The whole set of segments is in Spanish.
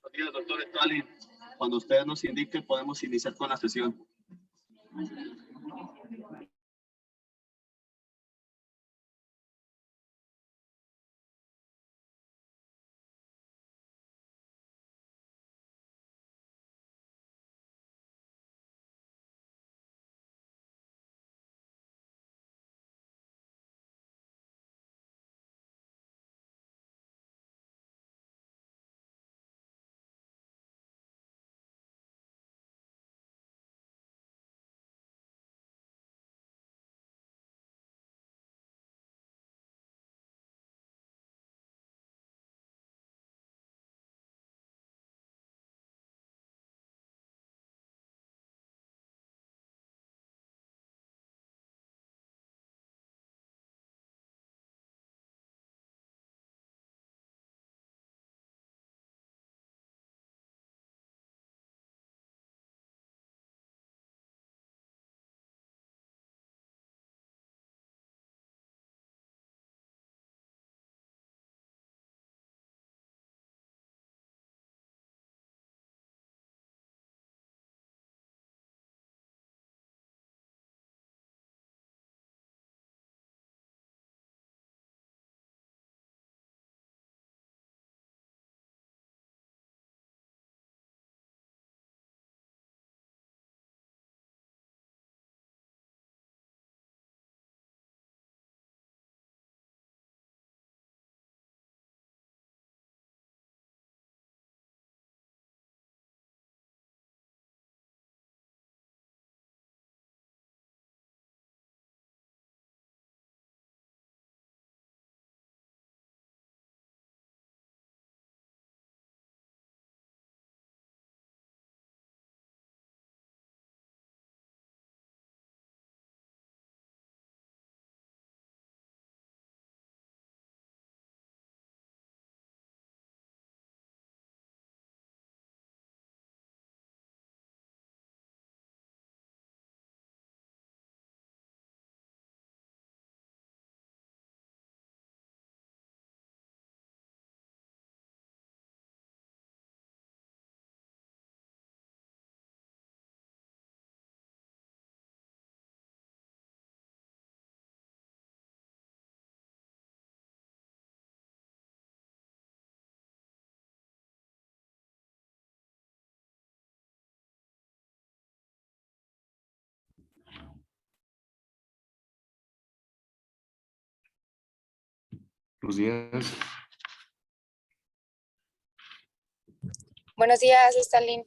Buenos días, doctor Stalin. Cuando usted nos indique, podemos iniciar con la sesión. Buenos días. Buenos días, Stalin.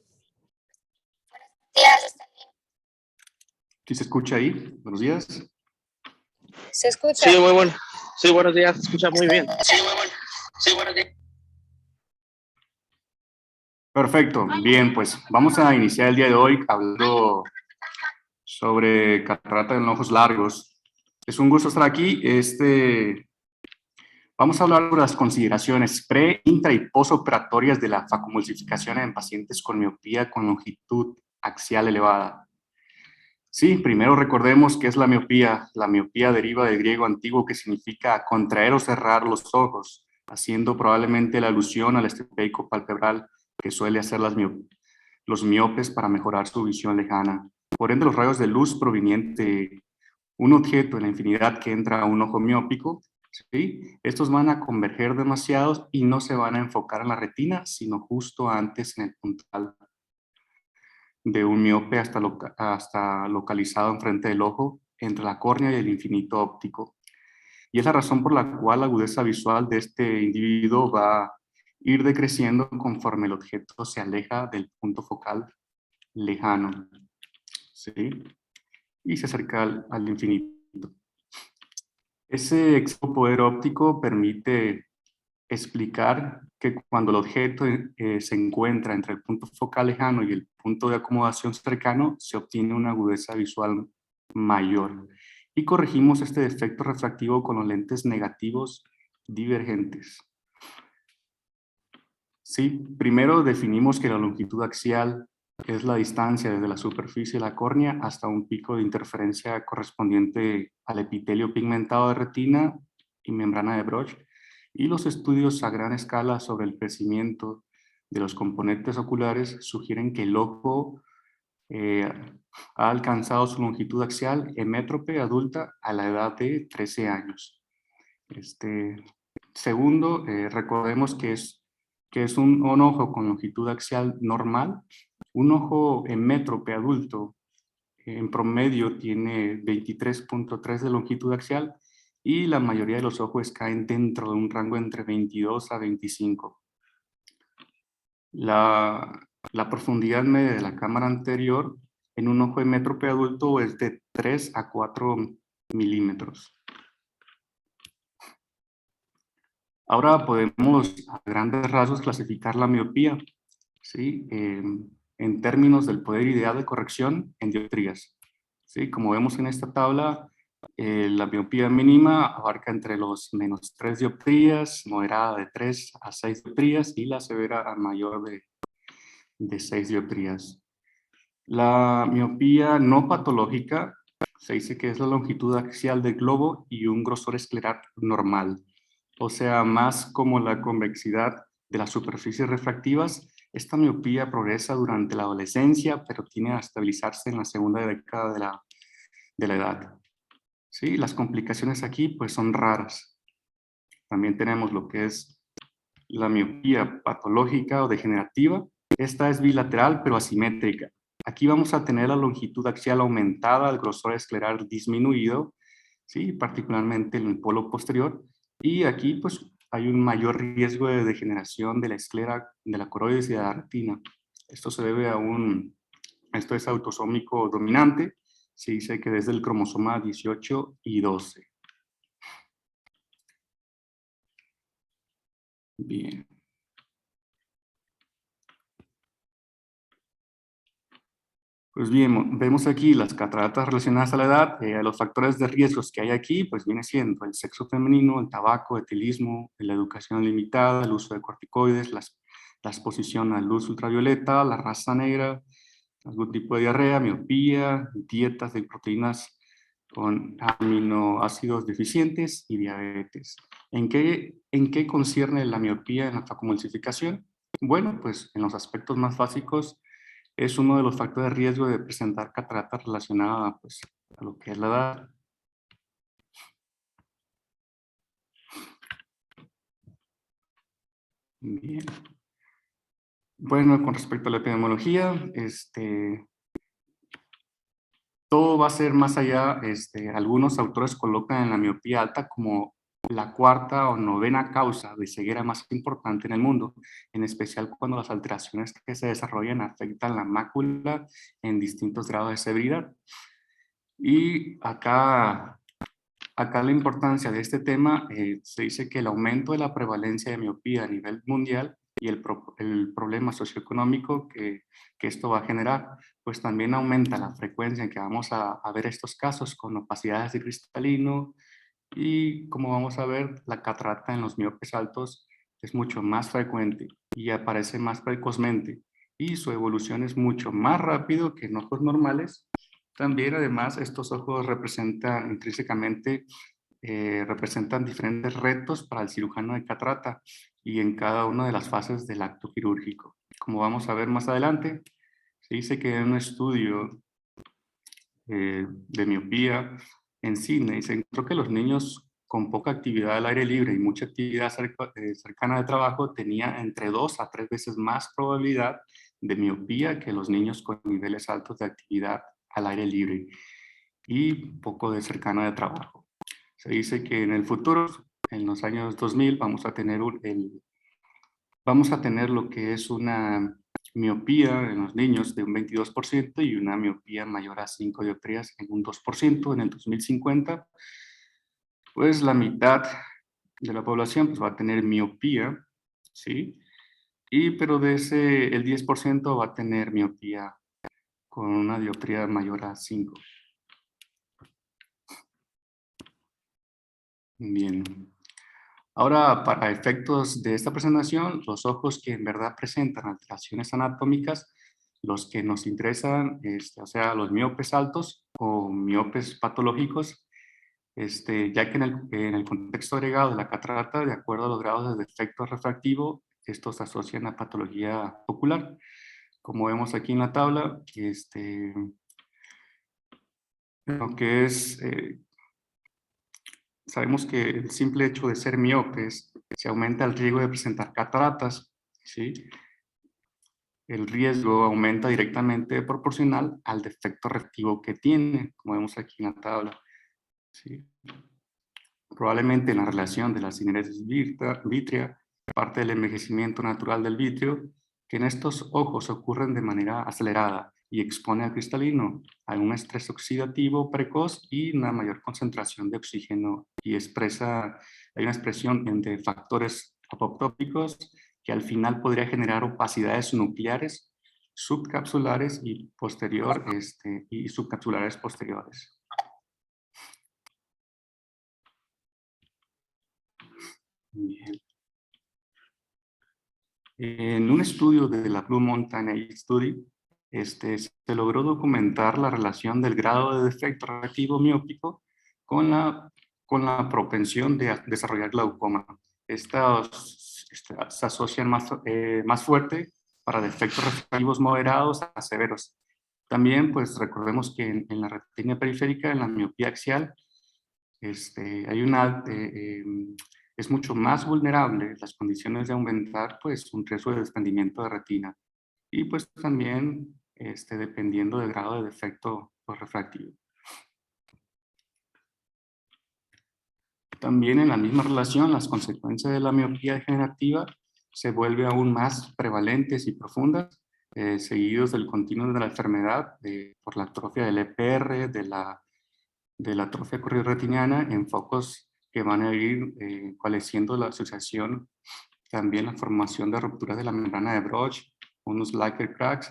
¿Sí se escucha ahí? Buenos días. ¿Se escucha? Sí, muy bueno. Sí, buenos días. Se escucha muy bien. Perfecto. Bien, pues vamos a iniciar el día de hoy hablando sobre catarata en ojos largos. Es un gusto estar aquí. Vamos a hablar sobre las consideraciones pre, intra y postoperatorias de la facomulsificación en pacientes con miopía con longitud axial elevada. Sí, primero recordemos qué es la miopía. La miopía deriva del griego antiguo que significa contraer o cerrar los ojos, haciendo probablemente la alusión al estrepeico palpebral que suele hacer los miopes para mejorar su visión lejana. Por ende, los rayos de luz provenientes de un objeto en la infinidad que entra a un ojo miópico, ¿sí? Estos van a converger demasiados y no se van a enfocar en la retina, sino justo antes en el puntal de un miope hasta localizado enfrente del ojo, entre la córnea y el infinito óptico. Y es la razón por la cual la agudeza visual de este individuo va a ir decreciendo conforme el objeto se aleja del punto focal lejano, ¿sí? Y se acerca al infinito. Ese exceso poder óptico permite explicar que cuando el objeto se encuentra entre el punto focal lejano y el punto de acomodación cercano, se obtiene una agudeza visual mayor. Y corregimos este defecto refractivo con los lentes negativos divergentes. Sí, primero definimos que la longitud axial es la distancia desde la superficie de la córnea hasta un pico de interferencia correspondiente al epitelio pigmentado de retina y membrana de Broch, y los estudios a gran escala sobre el crecimiento de los componentes oculares sugieren que el ojo ha alcanzado su longitud axial hemétrope adulta a la edad de 13 años. Segundo, recordemos que es un ojo con longitud axial normal. Un ojo hemétrope adulto en promedio tiene 23.3 de longitud axial y la mayoría de los ojos caen dentro de un rango entre 22 a 25. La profundidad media de la cámara anterior en un ojo hemétrope adulto es de 3 a 4 milímetros. Ahora podemos a grandes rasgos clasificar la miopía, ¿sí? En términos del poder ideal de corrección en dioptrías. ¿Sí? Como vemos en esta tabla, la miopía mínima abarca entre los -3 dioptrías, moderada de 3 a 6 dioptrías y la severa a mayor de 6 dioptrías. La miopía no patológica se dice que es la longitud axial del globo y un grosor escleral normal, o sea, más como la convexidad de las superficies refractivas. Esta miopía progresa durante la adolescencia, pero tiende a estabilizarse en la segunda década de la edad. ¿Sí? Las complicaciones aquí pues son raras. También tenemos lo que es la miopía patológica o degenerativa. Esta es bilateral pero asimétrica. Aquí vamos a tener la longitud axial aumentada, el grosor escleral disminuido, ¿sí? Particularmente en el polo posterior. Y aquí pues hay un mayor riesgo de degeneración de la esclera, de la coroides y de la retina. Esto se debe esto es autosómico dominante. Se dice que desde el cromosoma 18 y 12. Bien. Pues bien, vemos aquí las cataratas relacionadas a la edad. Los factores de riesgos que hay aquí, pues viene siendo el sexo femenino, el tabaco, el etilismo, la educación limitada, el uso de corticoides, la exposición a luz ultravioleta, la raza negra, algún tipo de diarrea, miopía, dietas de proteínas con aminoácidos deficientes y diabetes. ¿En qué concierne la miopía en la facomulsificación? Bueno, pues en los aspectos más básicos es uno de los factores de riesgo de presentar catarata relacionada pues, a lo que es la edad. Bien. Bueno, con respecto a la epidemiología, todo va a ser más allá. Algunos autores colocan en la miopía alta como la cuarta o novena causa de ceguera más importante en el mundo, en especial cuando las alteraciones que se desarrollan afectan la mácula en distintos grados de severidad. Y acá la importancia de este tema, se dice que el aumento de la prevalencia de miopía a nivel mundial y el problema socioeconómico que esto va a generar, pues también aumenta la frecuencia en que vamos a ver estos casos con opacidades de cristalino, y como vamos a ver, la catarata en los miopes altos es mucho más frecuente y aparece más precozmente, y su evolución es mucho más rápido que en ojos normales. También, además, estos ojos representan intrínsecamente representan diferentes retos para el cirujano de catarata y en cada una de las fases del acto quirúrgico. Como vamos a ver más adelante, se dice que en un estudio de miopía en Sydney se encontró que los niños con poca actividad al aire libre y mucha actividad cercana de trabajo tenían entre 2 a 3 veces más probabilidad de miopía que los niños con niveles altos de actividad al aire libre y poco de cercana de trabajo. Se dice que en el futuro, en los años 2000, vamos a tener lo que es una miopía en los niños de un 22% y una miopía mayor a 5 dioptrías en un 2%. En el 2050, pues la mitad de la población pues, va a tener miopía, ¿sí? Pero de ese, el 10% va a tener miopía con una dioptría mayor a 5. Bien. Ahora, para efectos de esta presentación, los ojos que en verdad presentan alteraciones anatómicas, los que nos interesan, o sea, los miopes altos o miopes patológicos, ya que en el contexto agregado de la catarata, de acuerdo a los grados de defecto refractivo, estos asocian a patología ocular. Como vemos aquí en la tabla, lo que es, sabemos que el simple hecho de ser miopes se aumenta el riesgo de presentar cataratas, ¿sí? El riesgo aumenta directamente proporcional al defecto refractivo que tiene, como vemos aquí en la tabla, ¿sí? Probablemente en la relación de la cineresis vítrea, parte del envejecimiento natural del vitrio, que en estos ojos ocurren de manera acelerada y expone al cristalino a un estrés oxidativo precoz y una mayor concentración de oxígeno, y hay una expresión de factores apoptóticos que al final podría generar opacidades nucleares, subcapsulares y subcapsulares posteriores. Bien. En un estudio de la Blue Mountain Age Study, se logró documentar la relación del grado de defecto refractivo miópico con la propensión de desarrollar glaucoma. Estas se asocian más fuerte para defectos refractivos moderados a severos. También, pues recordemos que en la retina periférica, en la miopía axial, es mucho más vulnerable las condiciones de aumentar pues un riesgo de desprendimiento de retina, y pues también dependiendo del grado de defecto pues, refractivo. También en la misma relación, las consecuencias de la miopía degenerativa se vuelven aún más prevalentes y profundas, seguidos del continuo de la enfermedad por la atrofia del EPR, de la atrofia corioretiniana en focos que van a ir cualesciendo la asociación, también la formación de rupturas de la membrana de Broch, unos Laker cracks,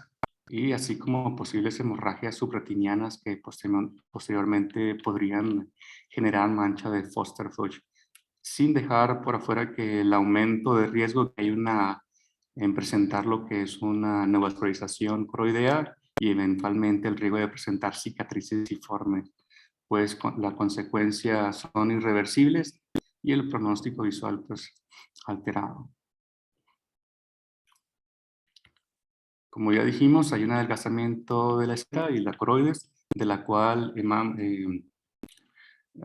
y así como posibles hemorragias subretinianas que posteriormente podrían generar mancha de Foster-Fuchs, sin dejar por afuera que el aumento de riesgo que hay en presentar lo que es una neovascularización coroidea y eventualmente el riesgo de presentar cicatrices informes, pues las consecuencias son irreversibles y el pronóstico visual pues alterado. Como ya dijimos, hay un adelgazamiento de la esclera y la coroides, de la cual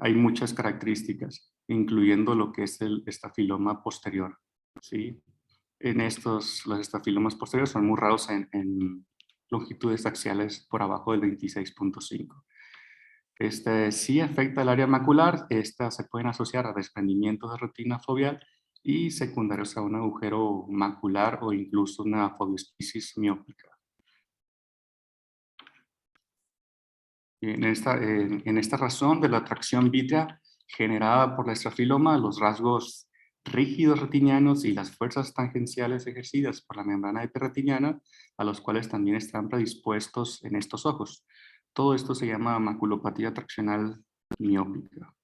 hay muchas características, incluyendo lo que es el estafiloma posterior, ¿sí? Los estafilomas posteriores son muy raros en longitudes axiales por abajo del 26.5. Sí afecta el área macular. Estas se pueden asociar a desprendimientos de retina foveal y secundarios a un agujero macular o incluso una foviospisis miópica. En esta razón de la atracción vítrea generada por la estrafiloma, los rasgos rígidos retinianos y las fuerzas tangenciales ejercidas por la membrana hiperretiniana, a los cuales también están predispuestos en estos ojos. Todo esto se llama maculopatía traccional miópica.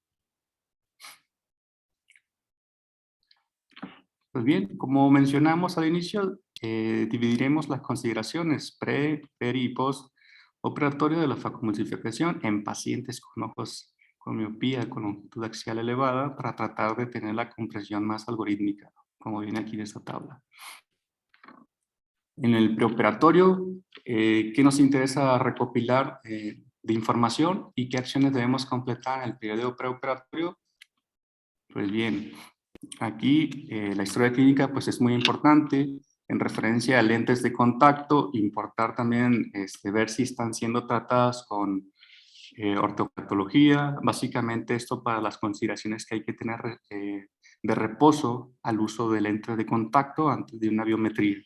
Pues bien, como mencionamos al inicio, dividiremos las consideraciones pre, peri y post operatorio de la facomulsificación en pacientes con ojos con miopía con longitud axial elevada para tratar de tener la comprensión más algorítmica, como viene aquí en esta tabla. En el preoperatorio, ¿qué nos interesa recopilar de información y qué acciones debemos completar en el periodo preoperatorio? Pues bien, aquí la historia clínica pues es muy importante en referencia a lentes de contacto, importar también ver si están siendo tratadas con ortopatología, básicamente esto para las consideraciones que hay que tener de reposo al uso de lentes de contacto antes de una biometría.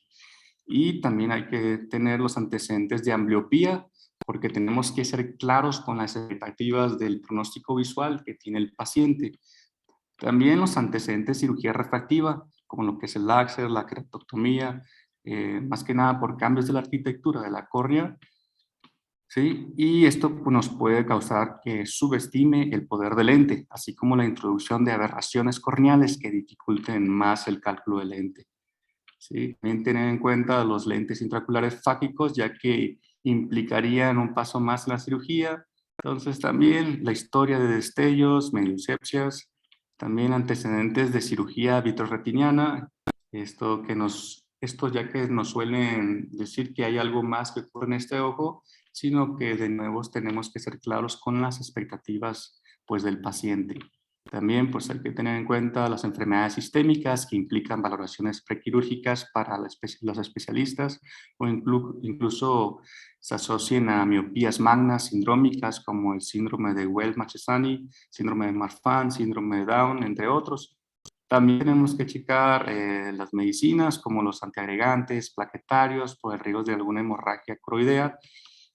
Y también hay que tener los antecedentes de ambliopía, porque tenemos que ser claros con las expectativas del pronóstico visual que tiene el paciente. También los antecedentes de cirugía refractiva, como lo que es el láser, la queratectomía, más que nada por cambios de la arquitectura de la córnea, ¿sí? Y esto nos puede causar que subestime el poder del lente, así como la introducción de aberraciones corneales que dificulten más el cálculo del lente. ¿Sí? También tener en cuenta los lentes intraoculares fácicos, ya que implicarían un paso más en la cirugía. Entonces también la historia de destellos, mediocepsias, también antecedentes de cirugía vitreoretiniana, Esto ya que nos suelen decir que hay algo más que ocurre en este ojo, sino que de nuevo tenemos que ser claros con las expectativas pues, del paciente. También pues, hay que tener en cuenta las enfermedades sistémicas que implican valoraciones prequirúrgicas para los especialistas o incluso se asocian a miopías magnas sindrómicas como el síndrome de Wells-Marchesani, síndrome de Marfan, síndrome de Down, entre otros. También tenemos que checar las medicinas como los antiagregantes, plaquetarios por el riesgo de alguna hemorragia coroidea,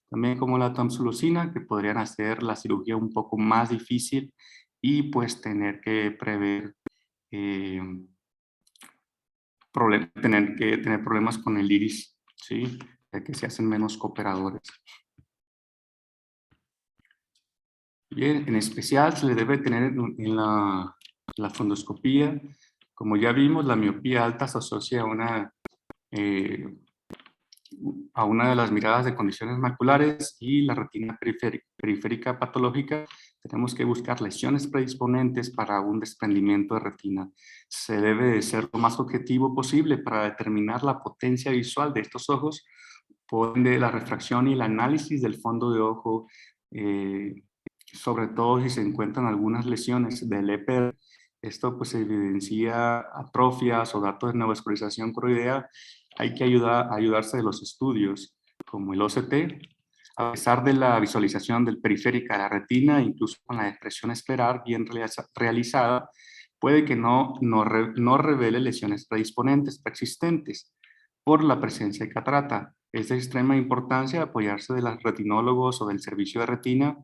también como la tamsulusina, que podrían hacer la cirugía un poco más difícil y pues tener que prever, tener que tener problemas con el iris, ¿sí? Ya que se hacen menos cooperadores. Bien, en especial se le debe tener en la fundoscopía. Como ya vimos, la miopía alta se asocia a una de las miradas de condiciones maculares y la retina periférica patológica. Tenemos que buscar lesiones predisponentes para un desprendimiento de retina. Se debe de ser lo más objetivo posible para determinar la potencia visual de estos ojos, por ende la refracción y el análisis del fondo de ojo, sobre todo si se encuentran algunas lesiones del EPR. Esto pues evidencia atrofias o datos de neovascularización coroidea. Hay que ayudarse de los estudios como el OCT. A pesar de la visualización del periférica de la retina, incluso con la expresión escleral bien realizada, puede que no revele lesiones predisponentes preexistentes por la presencia de catarata. Es de extrema importancia apoyarse de los retinólogos o del servicio de retina,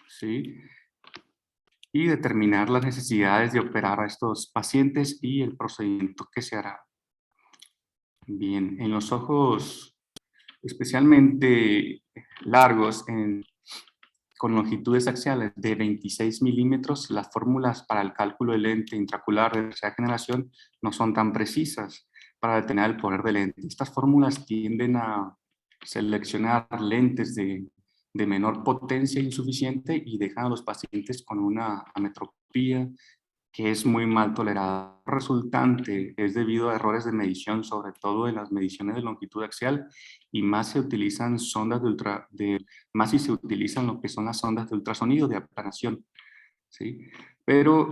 ¿sí? Y determinar las necesidades de operar a estos pacientes y el procedimiento que se hará. Bien, en los ojos especialmente largos, con longitudes axiales de 26 milímetros, las fórmulas para el cálculo del lente intraocular de tercera generación no son tan precisas para detener el poder del lente. Estas fórmulas tienden a seleccionar lentes de menor potencia insuficiente y dejan a los pacientes con una ametropía que es muy mal tolerada. Resultante es debido a errores de medición, sobre todo en las mediciones de longitud axial, y más se utilizan sondas más si se utilizan lo que son las sondas de ultrasonido de aplanación, ¿sí? Pero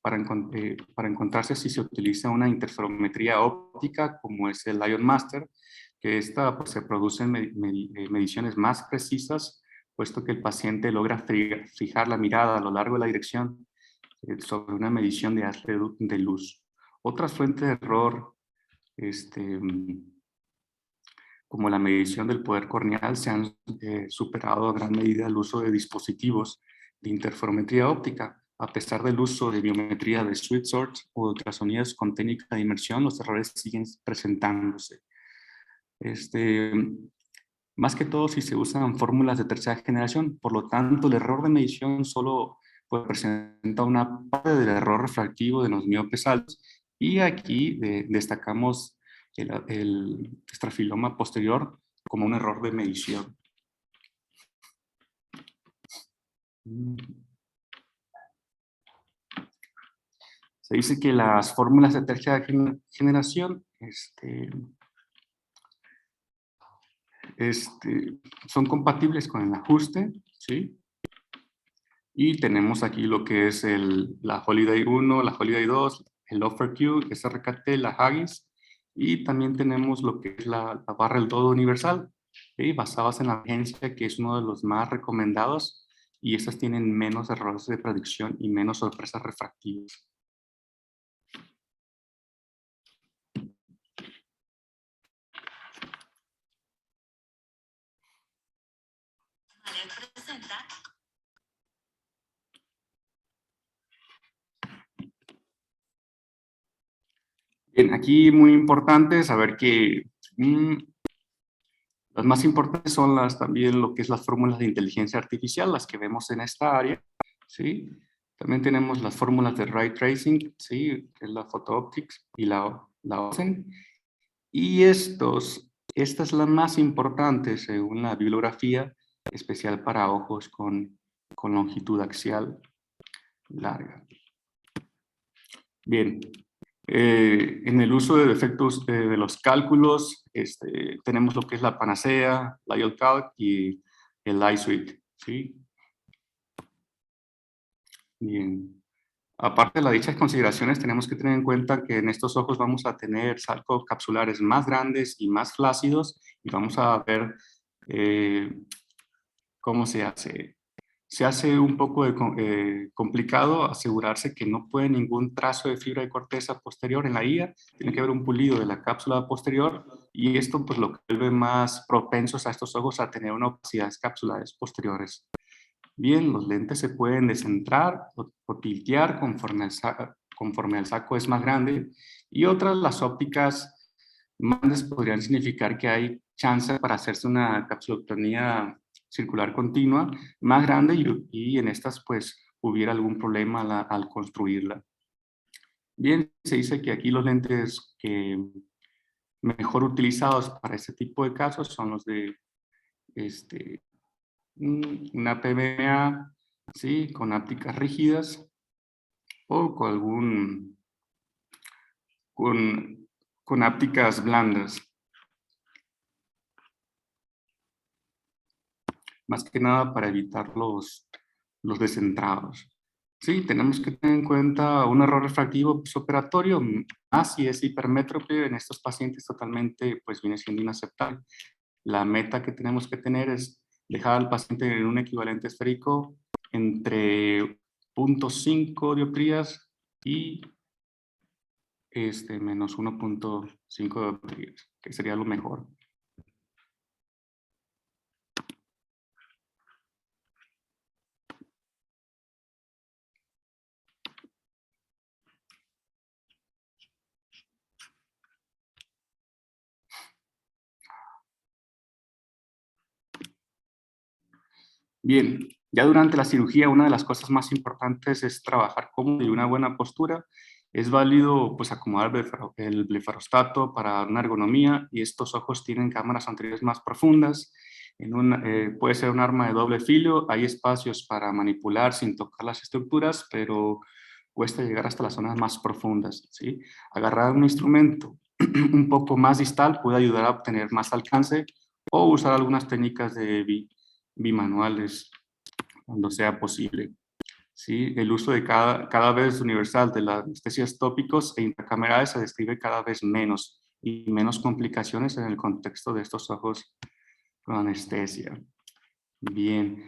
para encontrarse si se utiliza una interferometría óptica como es el Lion Master, que esta pues, se producen mediciones más precisas, puesto que el paciente logra fijar la mirada a lo largo de la dirección sobre una medición de haz de luz. Otras fuentes de error, como la medición del poder corneal, se han superado a gran medida el uso de dispositivos de interferometría óptica. A pesar del uso de biometría de Switchsort o ultrasonidos con técnica de inmersión, los errores siguen presentándose. Más que todo si se usan fórmulas de tercera generación, por lo tanto el error de medición solo pues, presenta una parte del error refractivo de los miopes altos, y aquí destacamos el estrafiloma posterior como un error de medición. Se dice que las fórmulas de tercera generación son compatibles con el ajuste, ¿sí? Y tenemos aquí lo que es la Holiday 1, la Holiday 2, el Offer Q, SRKT, la Haggis, y también tenemos lo que es la barra del todo universal, ¿sí? Basadas en la agencia, que es uno de los más recomendados, y estas tienen menos errores de predicción y menos sorpresas refractivas. Bien, aquí muy importante saber que las más importantes son también lo que es las fórmulas de inteligencia artificial, las que vemos en esta área, ¿sí? También tenemos las fórmulas de ray tracing, ¿sí? Que es la PhotoOptics y la OSEN. Y esta es la más importante según la bibliografía, especial para ojos con longitud axial larga. Bien, En el uso de efectos de los cálculos, tenemos lo que es la Panacea, la IELCalc y el iSuite, ¿sí? Bien. Aparte de las dichas consideraciones, tenemos que tener en cuenta que en estos ojos vamos a tener sacos capsulares más grandes y más flácidos, y vamos a ver cómo se hace. Se hace un poco complicado asegurarse que no puede ningún trazo de fibra de corteza posterior en la guía. Tiene que haber un pulido de la cápsula posterior, y esto pues lo que vuelve más propensos a estos ojos a tener una opacidad capsulares posteriores. Bien, los lentes se pueden descentrar o tiltear conforme el saco es más grande, y otras, las ópticas más grandes, podrían significar que hay chance para hacerse una capsuloctomía circular continua más grande, y en estas pues hubiera algún problema al construirla. Bien, se dice que aquí los lentes que mejor utilizados para este tipo de casos son los de una PMA, ¿sí? Con ópticas rígidas, o con ópticas blandas. Más que nada para evitar los descentrados. Sí, tenemos que tener en cuenta un error refractivo postoperatorio, más si es hipermétrope en estos pacientes, totalmente pues viene siendo inaceptable. La meta que tenemos que tener es dejar al paciente en un equivalente esférico entre 0.5 dioptrías y menos 1.5 dioptrías, que sería lo mejor. Bien, ya durante la cirugía, una de las cosas más importantes es trabajar cómodo y una buena postura. Es válido pues acomodar el blefarostato para una ergonomía, y estos ojos tienen cámaras anteriores más profundas. Puede ser un arma de doble filo, hay espacios para manipular sin tocar las estructuras, pero cuesta llegar hasta las zonas más profundas, ¿sí? Agarrar un instrumento un poco más distal puede ayudar a obtener más alcance, o usar algunas técnicas de bimanuales cuando sea posible. ¿Sí? El uso de cada vez universal de las anestesias tópicos e intracamerales se describe cada vez menos, y menos complicaciones en el contexto de estos ojos con anestesia. Bien,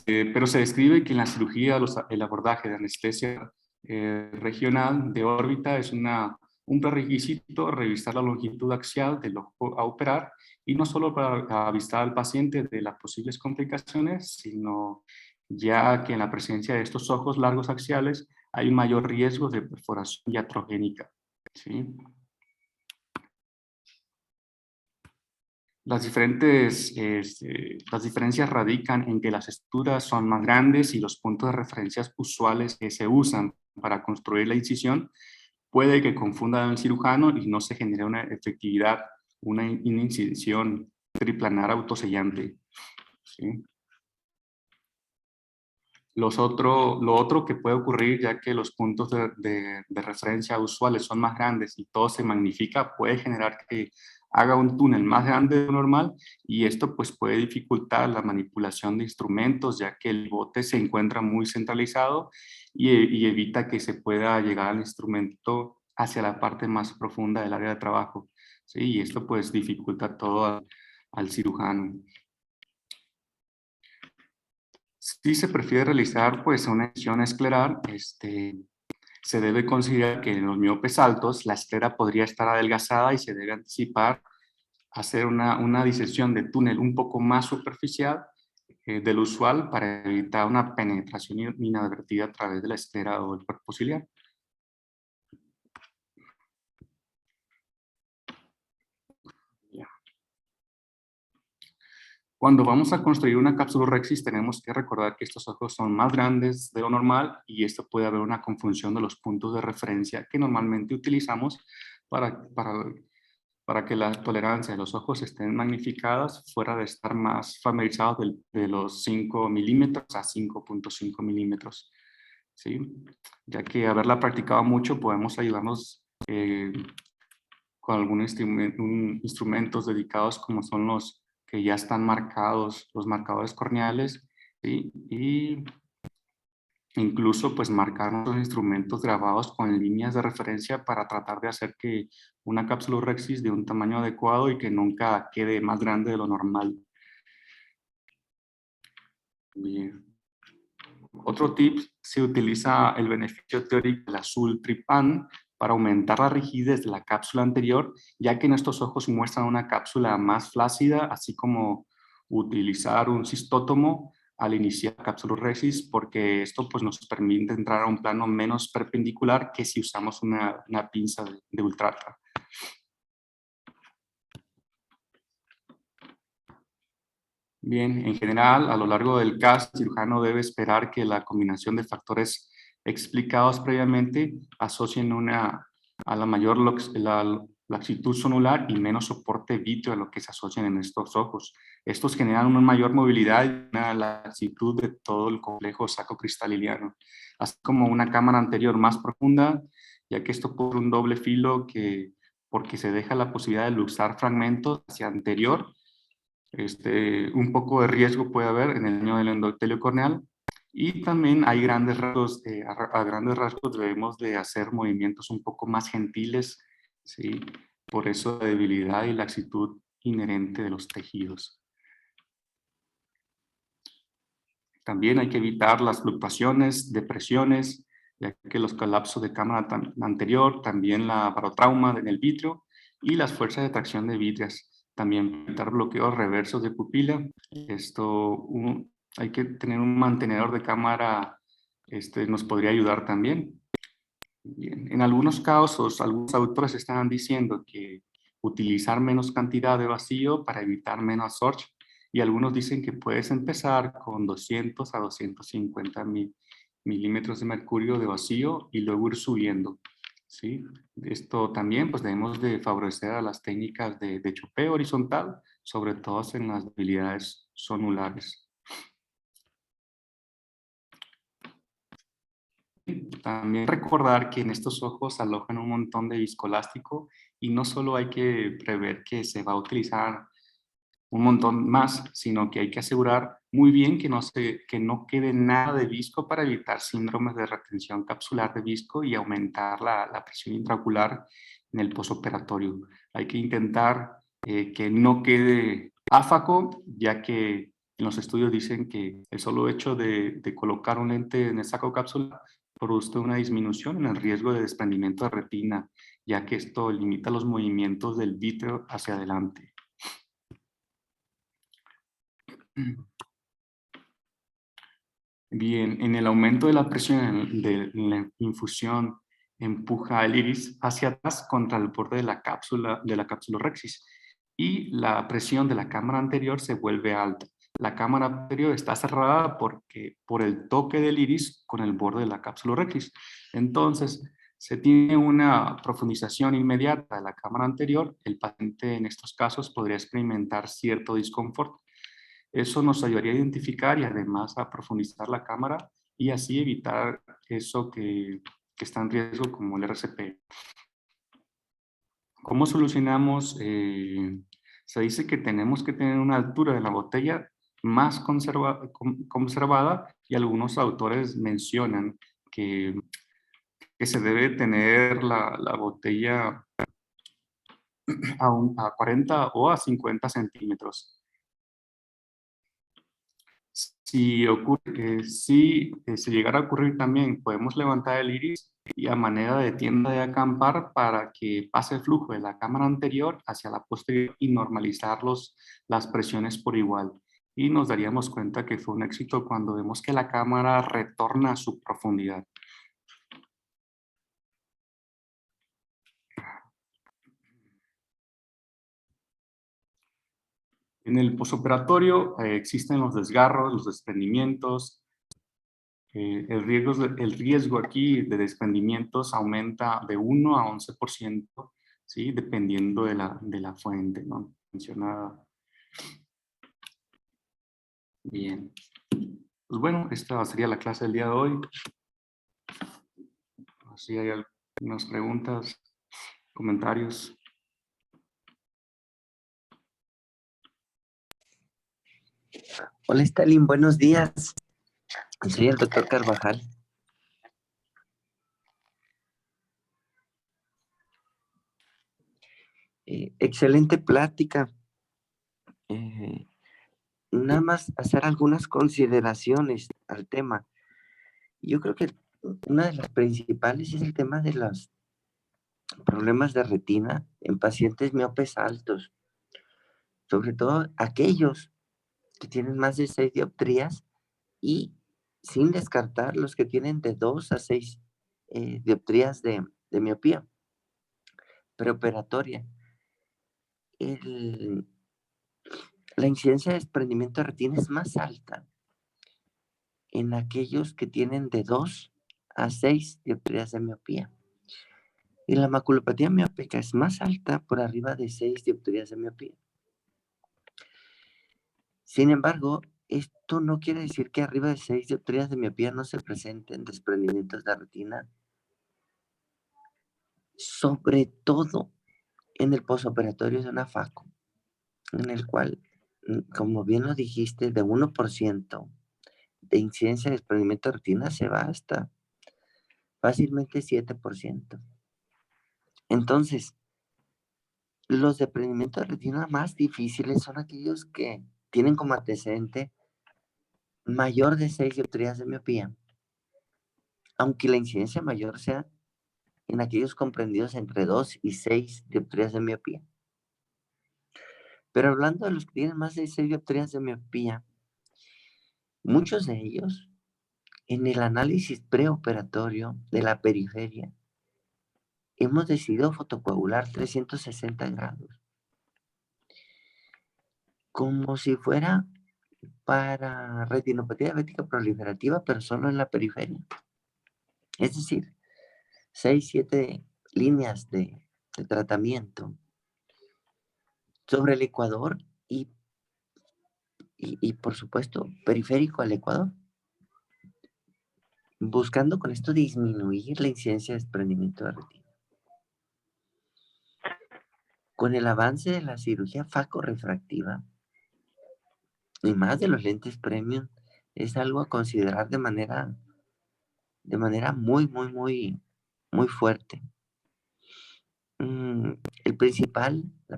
pero se describe que en la cirugía el abordaje de anestesia regional de órbita es un prerequisito, revisar la longitud axial del ojo a operar, y no solo para avistar al paciente de las posibles complicaciones, sino ya que en la presencia de estos ojos largos axiales hay un mayor riesgo de perforación iatrogénica, ¿sí? Las diferencias radican en que las estructuras son más grandes, y los puntos de referencia usuales que se usan para construir la incisión puede que confundan al cirujano y no se genere una efectividad, una incisión triplanar autosellante, ¿sí? Lo otro que puede ocurrir, ya que los puntos de referencia usuales son más grandes y todo se magnifica, puede generar que haga un túnel más grande de lo normal, y esto pues puede dificultar la manipulación de instrumentos, ya que el bote se encuentra muy centralizado, y evita que se pueda llegar al instrumento hacia la parte más profunda del área de trabajo, ¿sí? Y esto pues dificulta todo al cirujano. Si se prefiere realizar pues una incisión escleral, se debe considerar que en los miopes altos la esclera podría estar adelgazada, y se debe anticipar hacer una disección de túnel un poco más superficial del usual, para evitar una penetración inadvertida a través de la esclera o el cuerpo ciliar. Cuando vamos a construir una capsulorhexis, tenemos que recordar que estos ojos son más grandes de lo normal, y esto puede haber una confusión de los puntos de referencia que normalmente utilizamos para que la tolerancia de los ojos estén magnificadas, fuera de estar más familiarizados de los 5 milímetros a 5.5 milímetros, ¿sí? Ya que haberla practicado mucho podemos ayudarnos con algunos instrumentos dedicados como son los que ya están marcados, los marcadores corneales, ¿sí? Y incluso pues marcar los instrumentos grabados con líneas de referencia para tratar de hacer que una cápsula Rexis de un tamaño adecuado y que nunca quede más grande de lo normal. Bien. Otro tip, se utiliza el beneficio teórico del azul tripán para aumentar la rigidez de la cápsula anterior, ya que nuestros ojos muestran una cápsula más flácida, así como utilizar un cistótomo al iniciar cápsula Rexis, porque esto pues, nos permite entrar a un plano menos perpendicular que si usamos una pinza de ultrata. Bien, en general, a lo largo del caso, el cirujano debe esperar que la combinación de factores explicados previamente asocien a la mayor laxitud sonular y menos soporte vítreo a lo que se asocian en estos ojos. Estos generan una mayor movilidad y una laxitud de todo el complejo sacrocristaliliano, así como una cámara anterior más profunda, ya que esto por un doble filo porque se deja la posibilidad de luxar fragmentos hacia anterior. Un poco de riesgo puede haber en el daño del endotelio corneal y también hay grandes rasgos, a grandes rasgos debemos de hacer movimientos un poco más gentiles, ¿sí? Por eso la debilidad y laxitud inherente de los tejidos. También hay que evitar las fluctuaciones, depresiones, ya que los colapsos de cámara anterior, también la barotrauma en el vítreo y las fuerzas de tracción de vítreas. También evitar bloqueos reversos de pupila. Hay que tener un mantenedor de cámara, nos podría ayudar también. Bien. En algunos casos, algunos autores están diciendo que utilizar menos cantidad de vacío para evitar menos absorción, y algunos dicen que puedes empezar con 200 a 250 milímetros de mercurio de vacío y luego ir subiendo, ¿sí? Esto también pues debemos de favorecer a las técnicas de chupeo horizontal, sobre todo en las debilidades sonulares. También recordar que en estos ojos alojan un montón de viscoelástico y no solo hay que prever que se va a utilizar un montón más, sino que hay que asegurar muy bien que no quede nada de visco para evitar síndromes de retención capsular de visco y aumentar la presión intraocular en el posoperatorio. Hay que intentar que no quede áfaco, ya que en los estudios dicen que el solo hecho de colocar un lente en el saco cápsula produce una disminución en el riesgo de desprendimiento de retina, ya que esto limita los movimientos del vítreo hacia adelante. Bien, en el aumento de la presión de la infusión empuja el iris hacia atrás contra el borde de la cápsula Rexis y la presión de la cámara anterior se vuelve alta. La cámara anterior está cerrada por el toque del iris con el borde de la cápsula Rexis. Entonces, se tiene una profundización inmediata de la cámara anterior. El paciente en estos casos podría experimentar cierto desconfort. Eso nos ayudaría a identificar y además a profundizar la cámara y así evitar eso que está en riesgo como el RCP. ¿Cómo solucionamos? Se dice que tenemos que tener una altura de la botella más conservada y algunos autores mencionan que se debe tener la botella a 40 o a 50 centímetros. Si ocurre, si se llegara a ocurrir también, podemos levantar el iris y a manera de tienda de acampar para que pase el flujo de la cámara anterior hacia la posterior y normalizar las presiones por igual. Y nos daríamos cuenta que fue un éxito cuando vemos que la cámara retorna a su profundidad. En el posoperatorio existen los desgarros, los desprendimientos. El riesgo aquí de desprendimientos aumenta de 1 a 11%, ¿sí? Dependiendo de la fuente, ¿no? Mencionada. Bien. Pues bueno, esta sería la clase del día de hoy. Si hay algunas preguntas. Comentarios. Hola Stalin, buenos días. Soy el doctor Carvajal. Excelente plática. Nada más hacer algunas consideraciones al tema. Yo creo que una de las principales es el tema de los problemas de retina en pacientes miopes altos, sobre todo aquellos que tienen más de 6 dioptrías y sin descartar los que tienen de 2 a 6 dioptrías de miopía preoperatoria. La incidencia de desprendimiento de retina es más alta en aquellos que tienen de 2 a 6 dioptrías de miopía. Y la maculopatía miópica es más alta por arriba de 6 dioptrías de miopía. Sin embargo, esto no quiere decir que arriba de 6 dioptrías de miopía no se presenten desprendimientos de retina, sobre todo en el posoperatorio de una FACO, en el cual, como bien lo dijiste, de 1% de incidencia de desprendimiento de retina se va hasta fácilmente 7%. Entonces, los desprendimientos de retina más difíciles son aquellos que tienen como antecedente mayor de 6 dioptrías de miopía, aunque la incidencia mayor sea en aquellos comprendidos entre 2 y 6 dioptrías de miopía. Pero hablando de los que tienen más de 6 dioptrías de miopía, muchos de ellos, en el análisis preoperatorio de la periferia, hemos decidido fotocoagular 360 grados, como si fuera para retinopatía diabética proliferativa, pero solo en la periferia. Es decir, 6, 7 líneas de tratamiento sobre el ecuador y por supuesto, periférico al ecuador, buscando con esto disminuir la incidencia de desprendimiento de retina. Con el avance de la cirugía facorefractiva y más de los lentes premium, es algo a considerar de manera muy, muy, muy, muy fuerte. La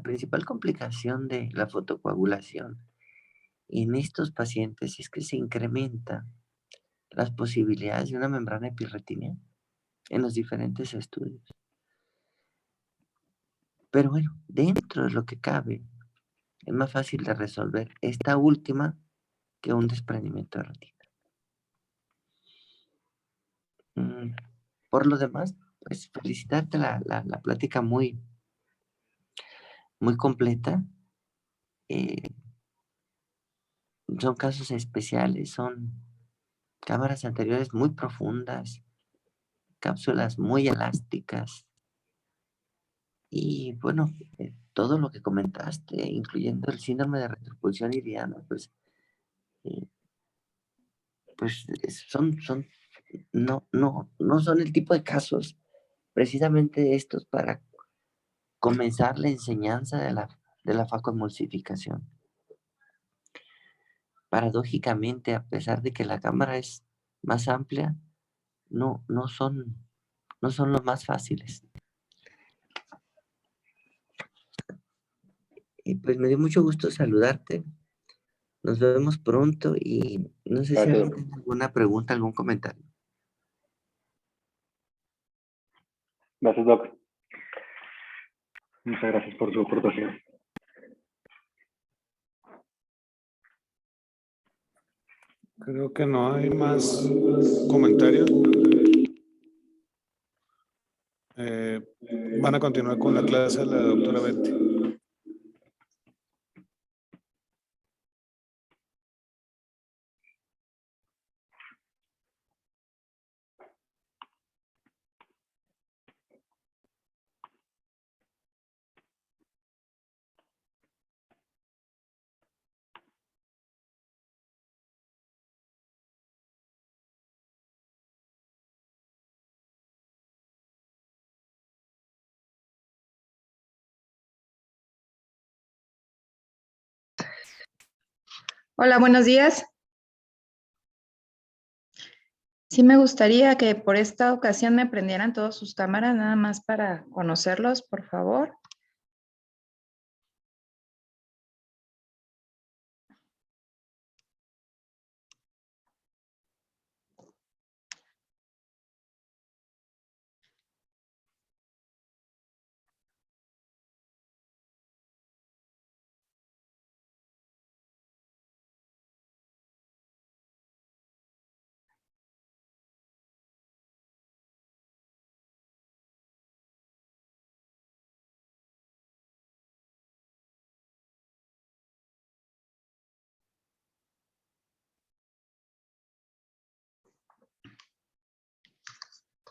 principal complicación de la fotocoagulación en estos pacientes es que se incrementa las posibilidades de una membrana epirretiniana en los diferentes estudios. Pero bueno, dentro de lo que cabe, es más fácil de resolver esta última que un desprendimiento de retina. Por lo demás, pues felicitarte la plática muy, muy completa. Son casos especiales, son cámaras anteriores muy profundas, cápsulas muy elásticas y bueno, todo lo que comentaste, incluyendo el síndrome de retropulsión iridiana, pues no son el tipo de casos precisamente estos para comenzar la enseñanza de la facoemulsificación. Paradójicamente, a pesar de que la cámara es más amplia, no son los más fáciles. Y pues me dio mucho gusto saludarte. Nos vemos pronto y no sé si Gracias. alguien tiene alguna pregunta, algún comentario. Gracias, Doc. Muchas gracias por su aportación. Creo que no hay más comentarios. Van a continuar con la clase de la doctora Betty. Hola, buenos días. Sí me gustaría que por esta ocasión me prendieran todas sus cámaras, nada más para conocerlos, por favor.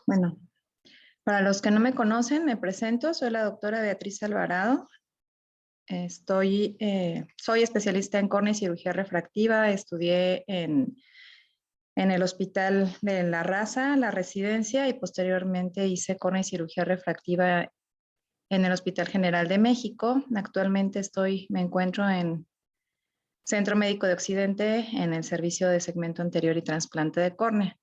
Bueno, para los que no me conocen, me presento. Soy la doctora Beatriz Alvarado. Soy especialista en córnea y cirugía refractiva. Estudié en el Hospital de La Raza, la residencia, y posteriormente hice córnea y cirugía refractiva en el Hospital General de México. Actualmente me encuentro en Centro Médico de Occidente en el servicio de segmento anterior y trasplante de córnea.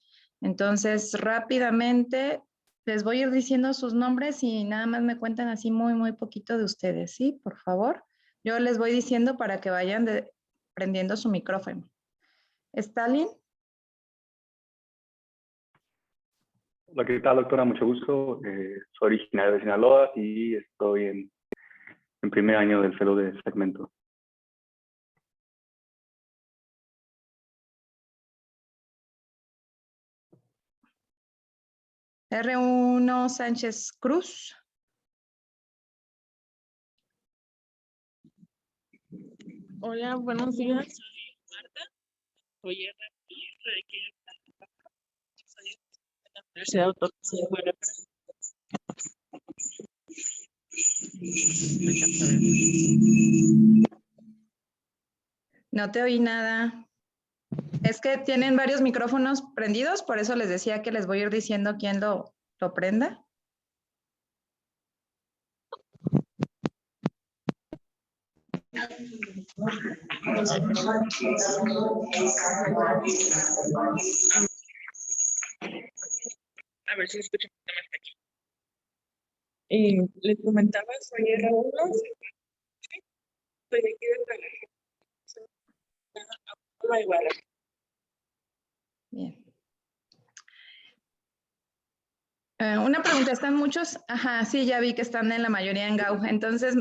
Entonces, rápidamente les voy a ir diciendo sus nombres y nada más me cuentan así muy poquito de ustedes, ¿sí? Por favor. Yo les voy diciendo para que vayan prendiendo su micrófono. Stalin. Hola, ¿qué tal, doctora? Mucho gusto. Soy originario de Sinaloa y estoy en primer año del fellow de segmento. R1 Sánchez Cruz. Hola, buenos días. Soy Marta. Soy soy de la Universidad Autónoma de Guadalajara. No te oí nada. Es que tienen varios micrófonos prendidos, por eso les decía que les voy a ir diciendo quién lo prenda. A ver si escuchan más aquí. Les comentaba, soy R1, soy de aquí de Guadalajara. Bien. Una pregunta, ¿están muchos? Ajá, sí, ya vi que están en la mayoría en GAU. Entonces,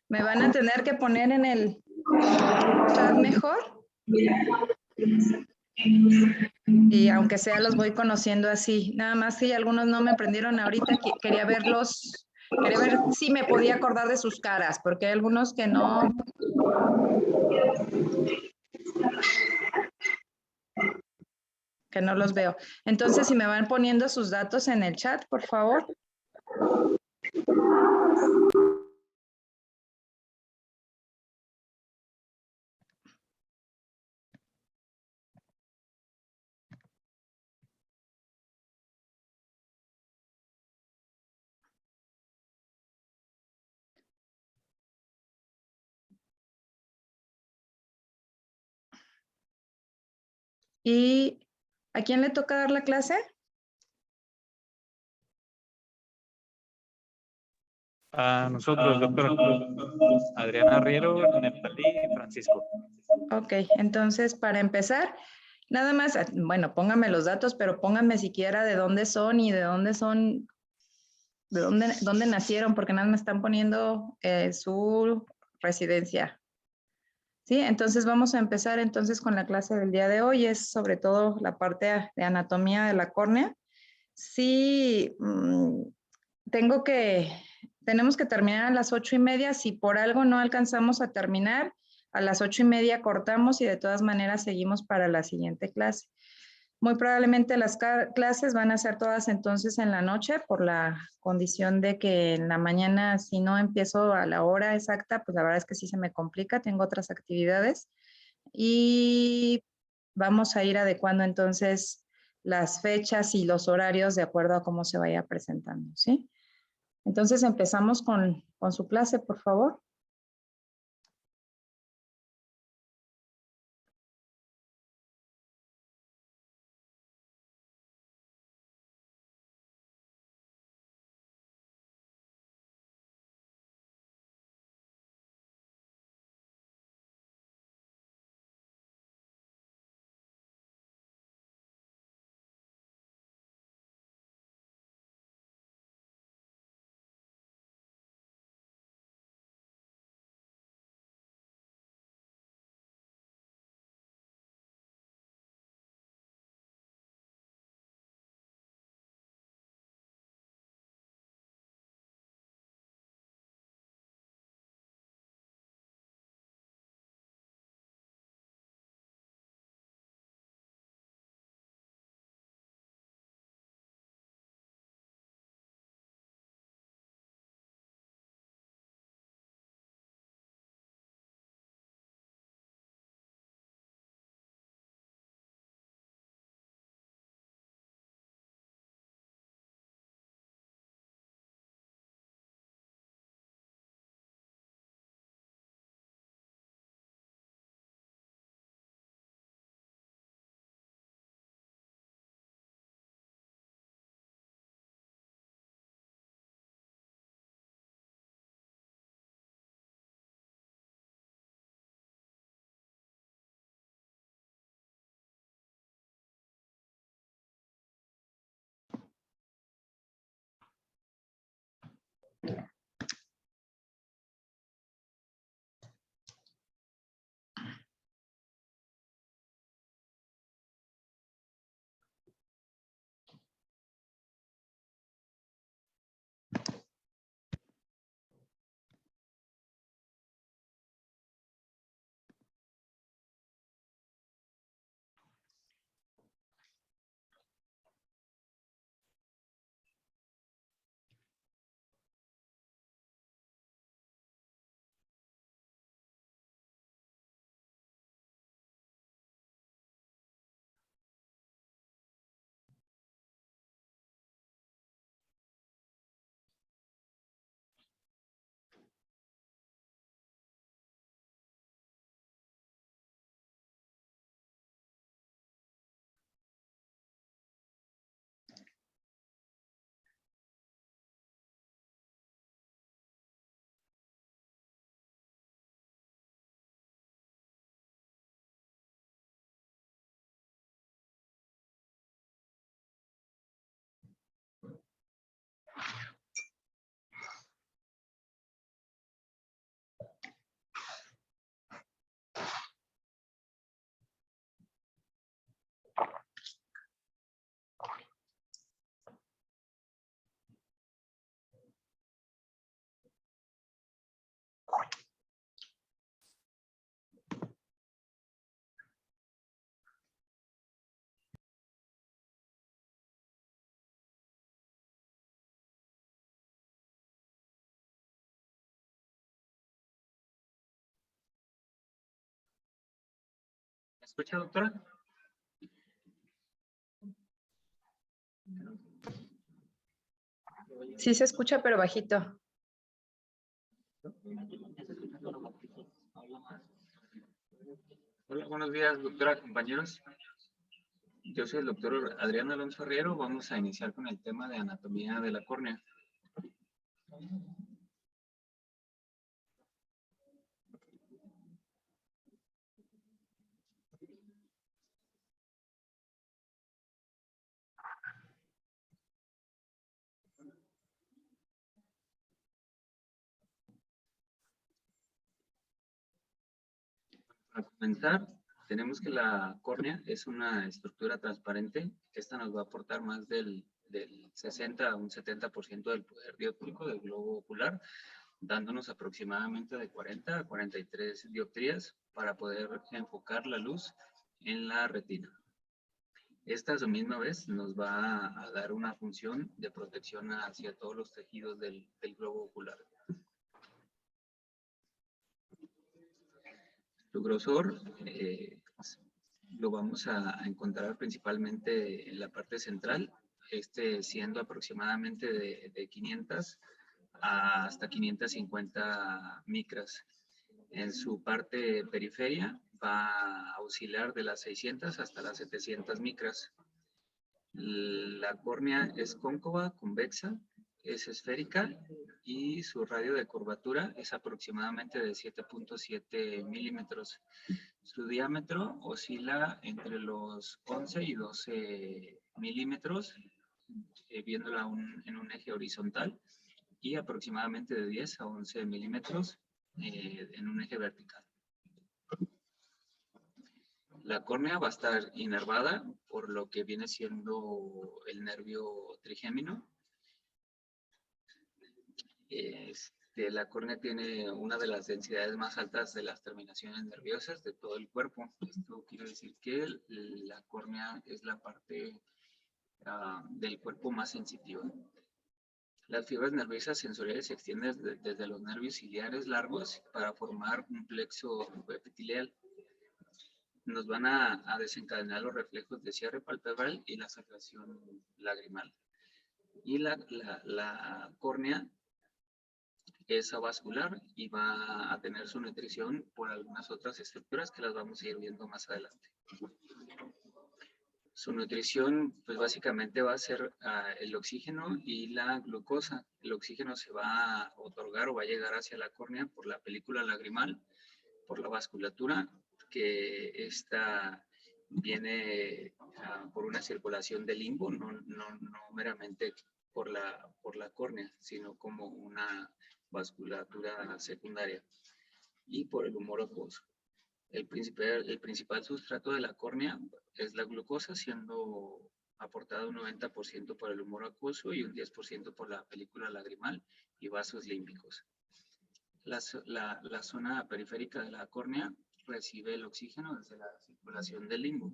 ¿me van a tener que poner en el chat mejor? Y aunque sea, los voy conociendo así. Nada más que algunos no me prendieron ahorita, quería ver si me podía acordar de sus caras, porque hay algunos que no los veo. Entonces, si me van poniendo sus datos en el chat, por favor. ¿Y a quién le toca dar la clase? A nosotros, doctora. Adriana Riero, Nepalí y Francisco. Ok, entonces para empezar, nada más, bueno, pónganme los datos, pero pónganme siquiera de dónde son y de dónde son, de dónde nacieron, porque nada me están poniendo su residencia. Sí, entonces vamos a empezar entonces con la clase del día de hoy, es sobre todo la parte de anatomía de la córnea. Sí, tenemos que terminar a las 8:30. Si por algo no alcanzamos a terminar, a las 8:30 cortamos y de todas maneras seguimos para la siguiente clase. Muy probablemente las clases van a ser todas entonces en la noche por la condición de que en la mañana, si no empiezo a la hora exacta, pues la verdad es que sí se me complica, tengo otras actividades y vamos a ir adecuando entonces las fechas y los horarios de acuerdo a cómo se vaya presentando, ¿sí? Entonces empezamos con su clase, por favor. ¿Me escucha, doctora? Sí se escucha, pero bajito. Hola, buenos días, doctora, compañeros. Yo soy el doctor Adrián Alonso Riero. Vamos a iniciar con el tema de anatomía de la córnea. Para comenzar, tenemos que la córnea es una estructura transparente. Esta nos va a aportar más del 60 a un 70% del poder dioptríco del globo ocular, dándonos aproximadamente de 40 a 43 dioptrías para poder enfocar la luz en la retina. Esta a su misma vez nos va a dar una función de protección hacia todos los tejidos del globo ocular. Su grosor lo vamos a encontrar principalmente en la parte central, siendo aproximadamente de 500 hasta 550 micras. En su parte periferia va a oscilar de las 600 hasta las 700 micras. La córnea es cóncava, convexa, es esférica y su radio de curvatura es aproximadamente de 7.7 milímetros. Su diámetro oscila entre los 11 y 12 milímetros, viéndola en un eje horizontal, y aproximadamente de 10 a 11 milímetros en un eje vertical. La córnea va a estar inervada por lo que viene siendo el nervio trigémino. La córnea tiene una de las densidades más altas de las terminaciones nerviosas de todo el cuerpo. Esto quiere decir que la córnea es la parte del cuerpo más sensitiva. Las fibras nerviosas sensoriales se extienden desde los nervios ciliares largos para formar un plexo epitelial. Nos van a desencadenar los reflejos de cierre palpebral y la secreción lagrimal. Y la córnea es avascular y va a tener su nutrición por algunas otras estructuras que las vamos a ir viendo más adelante. Su nutrición, pues básicamente va a ser el oxígeno y la glucosa. El oxígeno se va a otorgar o va a llegar hacia la córnea por la película lagrimal, por la vasculatura, que esta viene por una circulación de limbo, no meramente por la córnea, sino como una vasculatura secundaria y por el humor acuoso. El principal sustrato de la córnea es la glucosa, siendo aportado un 90% por el humor acuoso y un 10% por la película lagrimal y vasos límbicos. La zona periférica de la córnea recibe el oxígeno desde la circulación del limbo.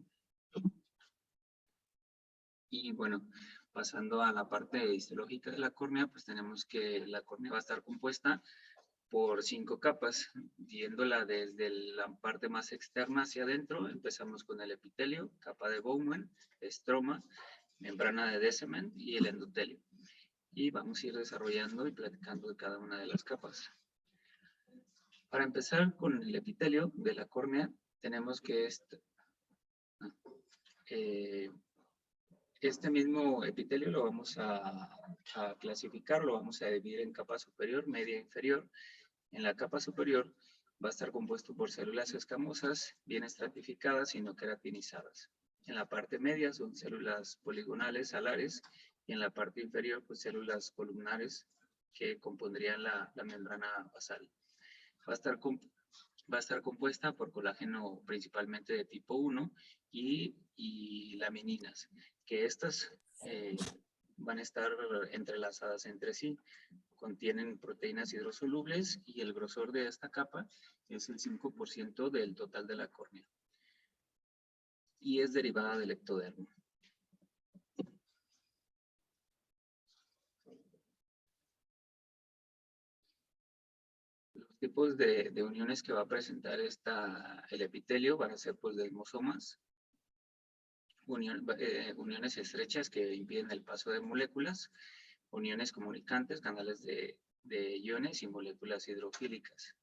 Y bueno, pasando a la parte histológica de la córnea, pues tenemos que la córnea va a estar compuesta por 5 capas, viéndola desde la parte más externa hacia adentro. Empezamos con el epitelio, capa de Bowman, estroma, membrana de Descemet y el endotelio. Y vamos a ir desarrollando y platicando de cada una de las capas. Para empezar con el epitelio de la córnea, tenemos que este mismo epitelio lo vamos a clasificar, lo vamos a dividir en capa superior, media e inferior. En la capa superior va a estar compuesto por células escamosas, bien estratificadas y no queratinizadas. En la parte media son células poligonales, alares, y en la parte inferior, pues células columnares que compondrían la membrana basal. Va a estar compuesta por colágeno principalmente de tipo 1 y lamininas, que estas van a estar entrelazadas entre sí. Contienen proteínas hidrosolubles y el grosor de esta capa es el 5% del total de la córnea. Y es derivada del ectodermo. Los tipos de uniones que va a presentar el epitelio van a ser pues desmosomas, uniones estrechas que impiden el paso de moléculas, uniones comunicantes, canales de iones y moléculas hidrofílicas.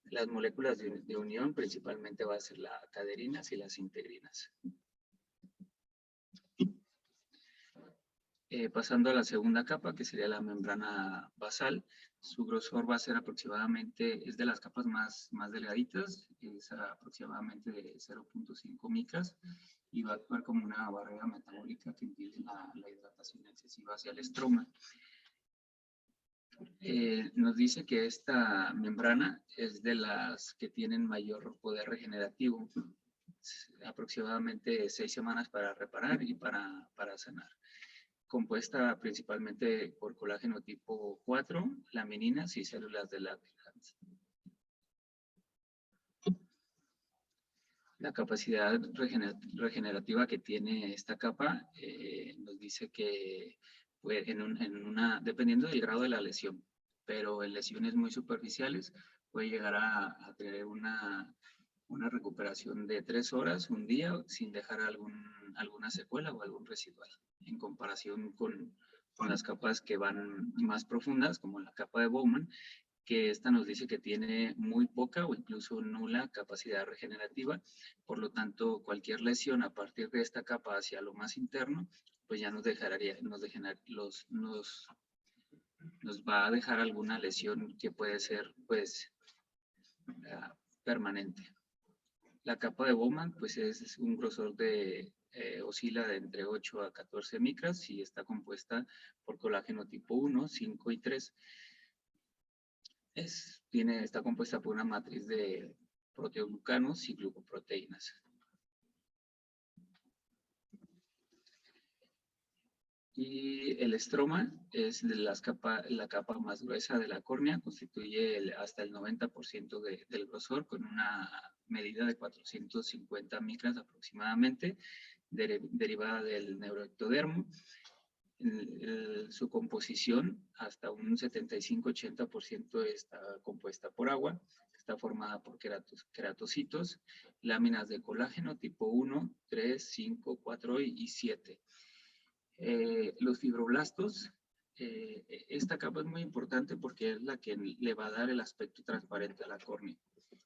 Las moléculas de unión principalmente va a ser las caderinas y las integrinas. Pasando a la segunda capa, que sería la membrana basal, su grosor va a ser aproximadamente, es de las capas más delgaditas, es aproximadamente de 0.5 micras y va a actuar como una barrera metabólica que impide la hidratación excesiva hacia el estroma. Nos dice que esta membrana es de las que tienen mayor poder regenerativo, aproximadamente 6 semanas para reparar y para sanar. Compuesta principalmente por colágeno tipo 4, lamininas y células de Langerhans. La capacidad regenerativa que tiene esta capa nos dice que dependiendo del grado de la lesión, pero en lesiones muy superficiales puede llegar a tener una recuperación de 3 horas, un día, sin dejar alguna secuela o algún residual, en comparación con las capas que van más profundas, como la capa de Bowman, que esta nos dice que tiene muy poca o incluso nula capacidad regenerativa. Por lo tanto, cualquier lesión a partir de esta capa hacia lo más interno, pues ya nos va a dejar alguna lesión que puede ser, pues, permanente. La capa de Bowman, pues, es un grosor oscila de entre 8 a 14 micras y está compuesta por colágeno tipo 1, 5 y 3. Está compuesta por una matriz de proteoglucanos y glucoproteínas. Y el estroma es de la capa más gruesa de la córnea, constituye hasta el 90% del grosor, con una medida de 450 micras aproximadamente, derivada del neuroectodermo. Su composición, hasta un 75-80% está compuesta por agua, está formada por queratocitos, láminas de colágeno tipo 1, 3, 5, 4 y 7. Los fibroblastos, esta capa es muy importante porque es la que le va a dar el aspecto transparente a la córnea.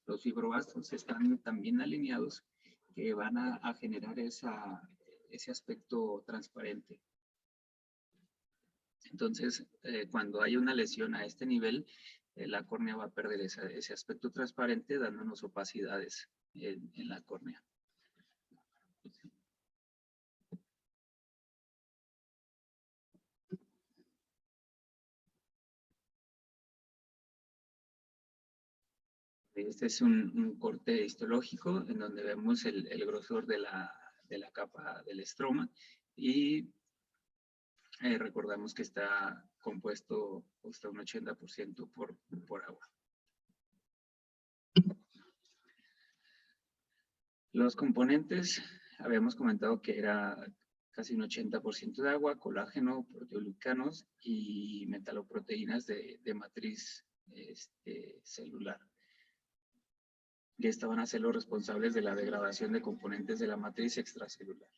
Los fibroblastos están también alineados que van a generar ese aspecto transparente. Entonces, cuando hay una lesión a este nivel, la córnea va a perder ese aspecto transparente, dándonos opacidades en la córnea. Este es un corte histológico en donde vemos el grosor de la capa del estroma y recordamos que está compuesto hasta un 80% por agua. Los componentes, habíamos comentado que era casi un 80% de agua, colágeno, proteoglicanos y metaloproteínas de matriz celular. Y estas van a ser los responsables de la degradación de componentes de la matriz extracelular.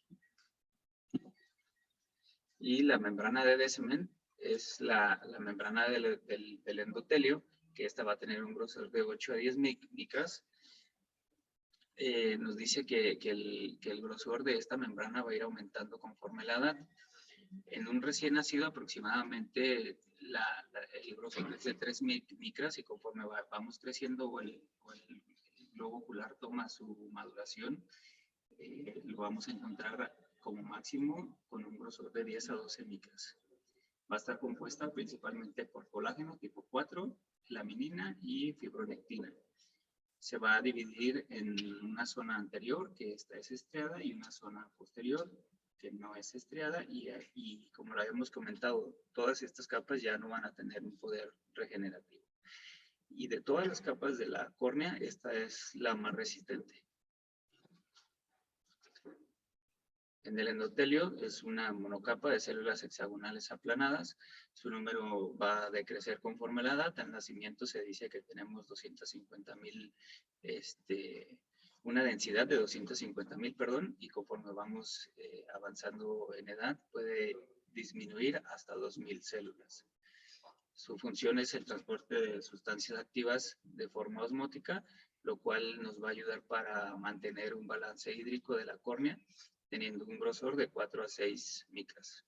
Y la membrana de Descemet es la membrana del endotelio, que esta va a tener un grosor de 8 a 10 micras. Nos dice que el grosor de esta membrana va a ir aumentando conforme la edad. En un recién nacido aproximadamente el grosor es de 3 micras y conforme vamos creciendo o el globo ocular toma su maduración, lo vamos a encontrar como máximo con un grosor de 10 a 12 micras. Va a estar compuesta principalmente por colágeno tipo 4, laminina y fibronectina. Se va a dividir en una zona anterior, que esta es estriada, y una zona posterior, que no es estriada, y como lo habíamos comentado, todas estas capas ya no van a tener un poder regenerativo. Y de todas las capas de la córnea, esta es la más resistente. En el endotelio es una monocapa de células hexagonales aplanadas. Su número va a decrecer conforme la edad. Al nacimiento se dice que tenemos 250,000, una densidad de 250,000, perdón, y conforme vamos avanzando en edad puede disminuir hasta 2,000 células. Su función es el transporte de sustancias activas de forma osmótica, lo cual nos va a ayudar para mantener un balance hídrico de la córnea, teniendo un grosor de 4 a 6 micras.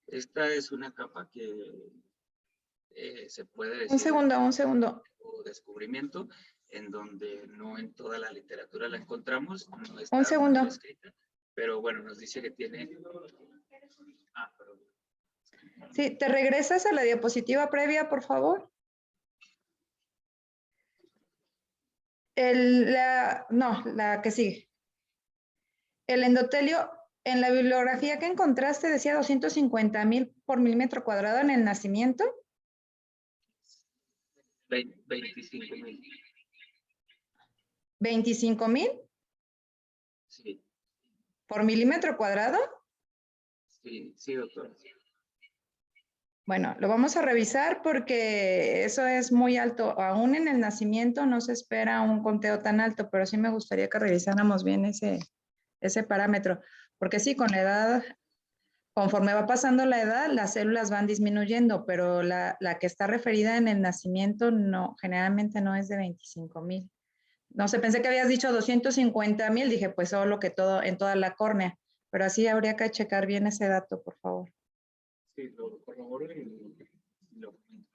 Esta es una capa que se puede decir... Un segundo. Descubrimiento, en donde no en toda la literatura la encontramos. No está Un segundo. escrita, pero bueno, nos dice que tiene... perdón. Sí, ¿te regresas a la diapositiva previa, por favor? La que sigue. El endotelio, en la bibliografía que encontraste, decía 250,000 por milímetro cuadrado en el nacimiento. 25,000. 25,000 Sí. por milímetro cuadrado. Sí, doctora. Bueno, lo vamos a revisar porque eso es muy alto. Aún en el nacimiento no se espera un conteo tan alto, pero sí me gustaría que revisáramos bien ese parámetro. Porque sí, con la edad, conforme va pasando la edad, las células van disminuyendo, pero la que está referida en el nacimiento no, generalmente no es de 25,000. No sé, pensé que habías dicho 250,000, dije pues solo que todo en toda la córnea, pero así habría que checar bien ese dato, por favor. Sí, lo corroboro y lo comento.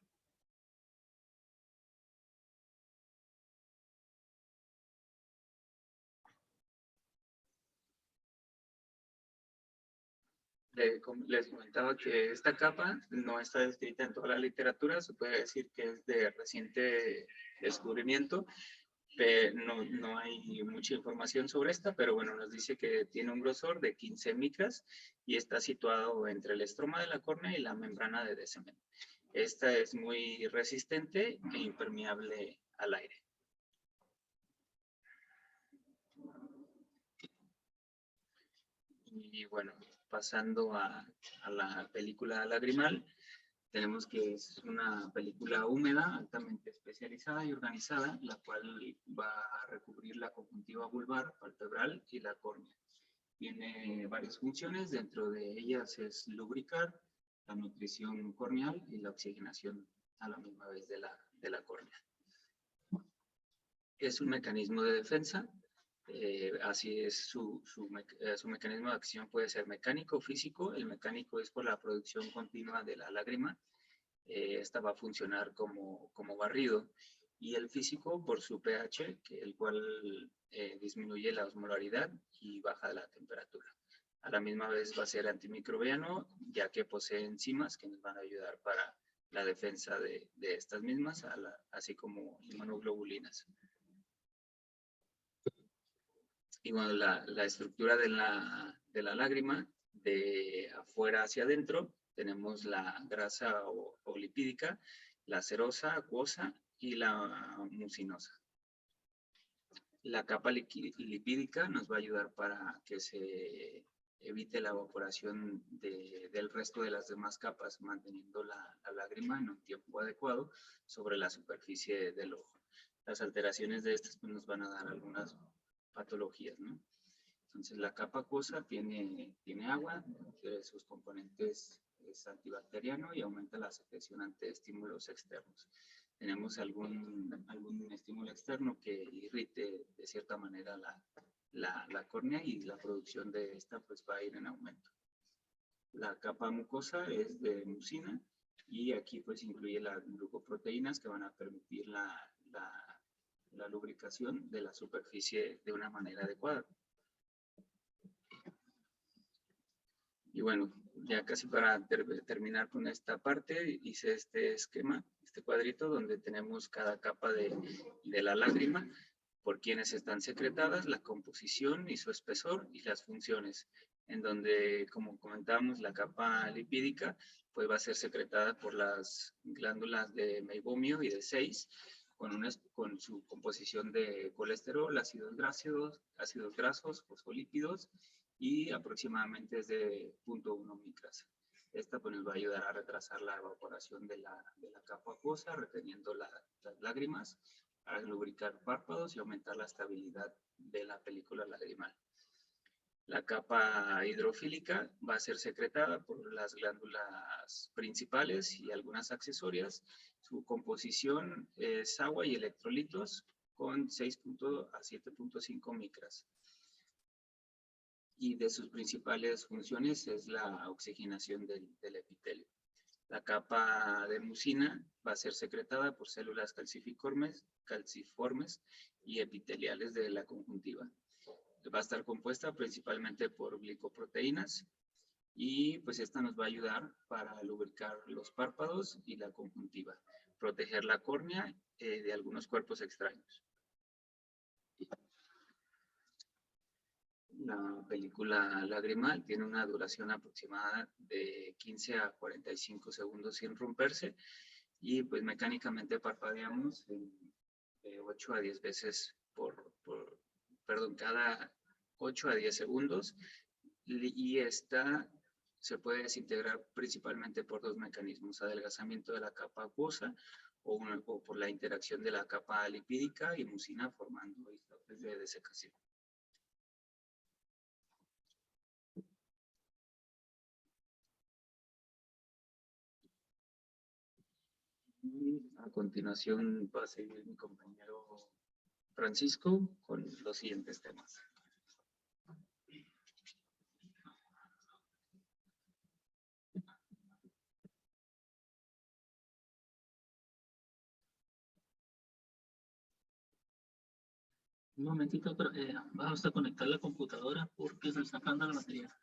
Les comentaba que esta capa no está descrita en toda la literatura, se puede decir que es de reciente descubrimiento, no hay mucha información sobre esta, pero bueno, nos dice que tiene un grosor de 15 micras y está situado entre el estroma de la córnea y la membrana de Descemet. Esta es muy resistente e impermeable al aire. Y bueno, pasando a la película lagrimal, tenemos que es una película húmeda, altamente especializada y organizada, la cual va a recubrir la conjuntiva vulvar, palpebral y la córnea. Tiene varias funciones, dentro de ellas es lubricar, la nutrición corneal y la oxigenación a la misma vez de la córnea. Es un mecanismo de defensa. Así es su mecanismo de acción, puede ser mecánico o físico. El mecánico es por la producción continua de la lágrima. Esta va a funcionar como barrido. Y el físico por su pH, el cual disminuye la osmolaridad y baja la temperatura. A la misma vez va a ser antimicrobiano, ya que posee enzimas que nos van a ayudar para la defensa de estas mismas, así como inmunoglobulinas. Y bueno, la estructura de la lágrima, de afuera hacia adentro, tenemos la grasa o lipídica, la serosa, acuosa y la mucinosa. La capa lipídica nos va a ayudar para que se evite la evaporación del resto de las demás capas, manteniendo la lágrima en un tiempo adecuado sobre la superficie del ojo. Las alteraciones de estas pues, nos van a dar algunas patologías, ¿no? Entonces, la capa acuosa tiene agua, sus componentes es antibacteriano y aumenta la secreción ante estímulos externos. Tenemos algún estímulo externo que irrite de cierta manera la córnea y la producción de esta pues va a ir en aumento. La capa mucosa es de mucina y aquí pues incluye las glucoproteínas que van a permitir la lubricación de la superficie de una manera adecuada. Y bueno, ya casi para terminar con esta parte, hice este esquema, este cuadrito, donde tenemos cada capa de la lágrima, por quienes están secretadas, la composición y su espesor y las funciones, en donde, como comentábamos, la capa lipídica pues va a ser secretada por las glándulas de meibomio y de Seyss, con su composición de colesterol, ácidos grasos, fosfolípidos, y aproximadamente es de 0.1 micras. Esta pues, nos va a ayudar a retrasar la evaporación de la capa acuosa, reteniendo las lágrimas, a lubricar párpados y aumentar la estabilidad de la película lagrimal. La capa hidrofílica va a ser secretada por las glándulas principales y algunas accesorias. Su composición es agua y electrolitos con 6 a 7.5 micras. Y de sus principales funciones es la oxigenación del epitelio. La capa de mucina va a ser secretada por células calciformes y epiteliales de la conjuntiva. Va a estar compuesta principalmente por glicoproteínas y pues esta nos va a ayudar para lubricar los párpados y la conjuntiva, proteger la córnea de algunos cuerpos extraños. La película lagrimal tiene una duración aproximada de 15 a 45 segundos sin romperse y pues mecánicamente parpadeamos de 8 a 10 veces cada 8 a 10 segundos y esta se puede desintegrar principalmente por dos mecanismos: adelgazamiento de la capa acuosa o por la interacción de la capa lipídica y mucina formando islotes de desecación. A continuación va a seguir mi compañero Francisco con los siguientes temas. Un momentito, pero vamos a conectar la computadora porque se está sacando la batería.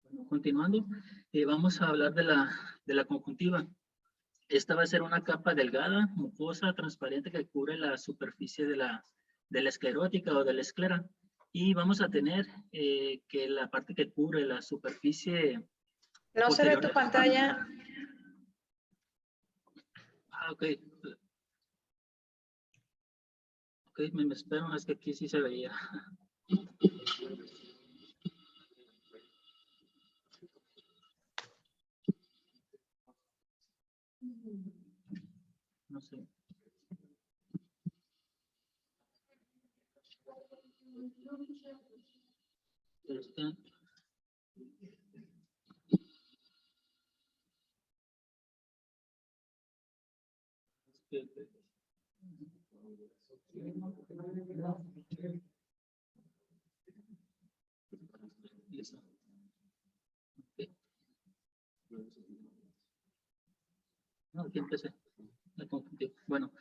Bueno, continuando, vamos a hablar de la conjuntiva. Esta va a ser una capa delgada, mucosa, transparente que cubre la superficie de la esclerótica o de la esclera. Y vamos a tener que la parte que cubre la superficie... No se ve tu pantalla. Ok. Ok, me espero, es que aquí sí se veía. No sé. Listo. Ok. No, aquí empecé. La conjuntiva. Bueno,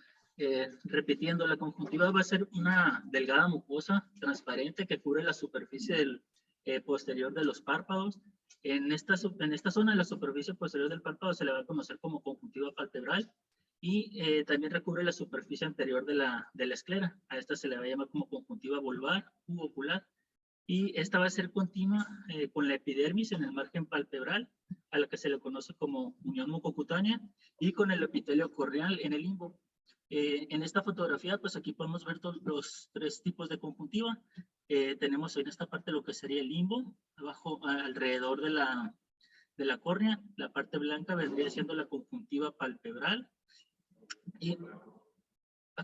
repitiendo, la conjuntiva va a ser una delgada mucosa transparente que cubre la superficie del, posterior de los párpados. En esta zona de la superficie posterior del párpado se le va a conocer como conjuntiva palpebral y también recubre la superficie anterior de la esclera. A esta se le va a llamar como conjuntiva vulvar u ocular. Y esta va a ser continua con la epidermis en el margen palpebral, a la que se le conoce como unión mucocutánea, y con el epitelio corneal en el limbo. En esta fotografía, pues aquí podemos ver todos los tres tipos de conjuntiva. Tenemos en esta parte lo que sería el limbo, abajo alrededor de la córnea. La parte blanca vendría siendo la conjuntiva palpebral. Y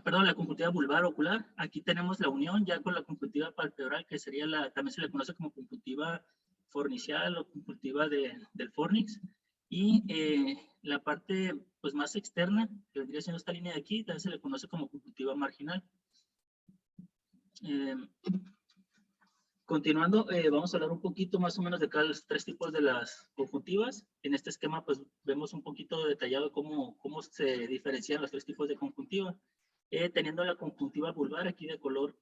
perdón, la conjuntiva vulvar ocular. Aquí tenemos la unión ya con la conjuntiva palpebral, que sería también se le conoce como conjuntiva fornicial o conjuntiva del fornix. Y la parte pues más externa, que vendría siendo esta línea de aquí, también se le conoce como conjuntiva marginal. Continuando, vamos a hablar un poquito más o menos de cada los tres tipos de las conjuntivas. En este esquema pues vemos un poquito detallado cómo se diferencian los tres tipos de conjuntiva. Teniendo la conjuntiva vulvar aquí de color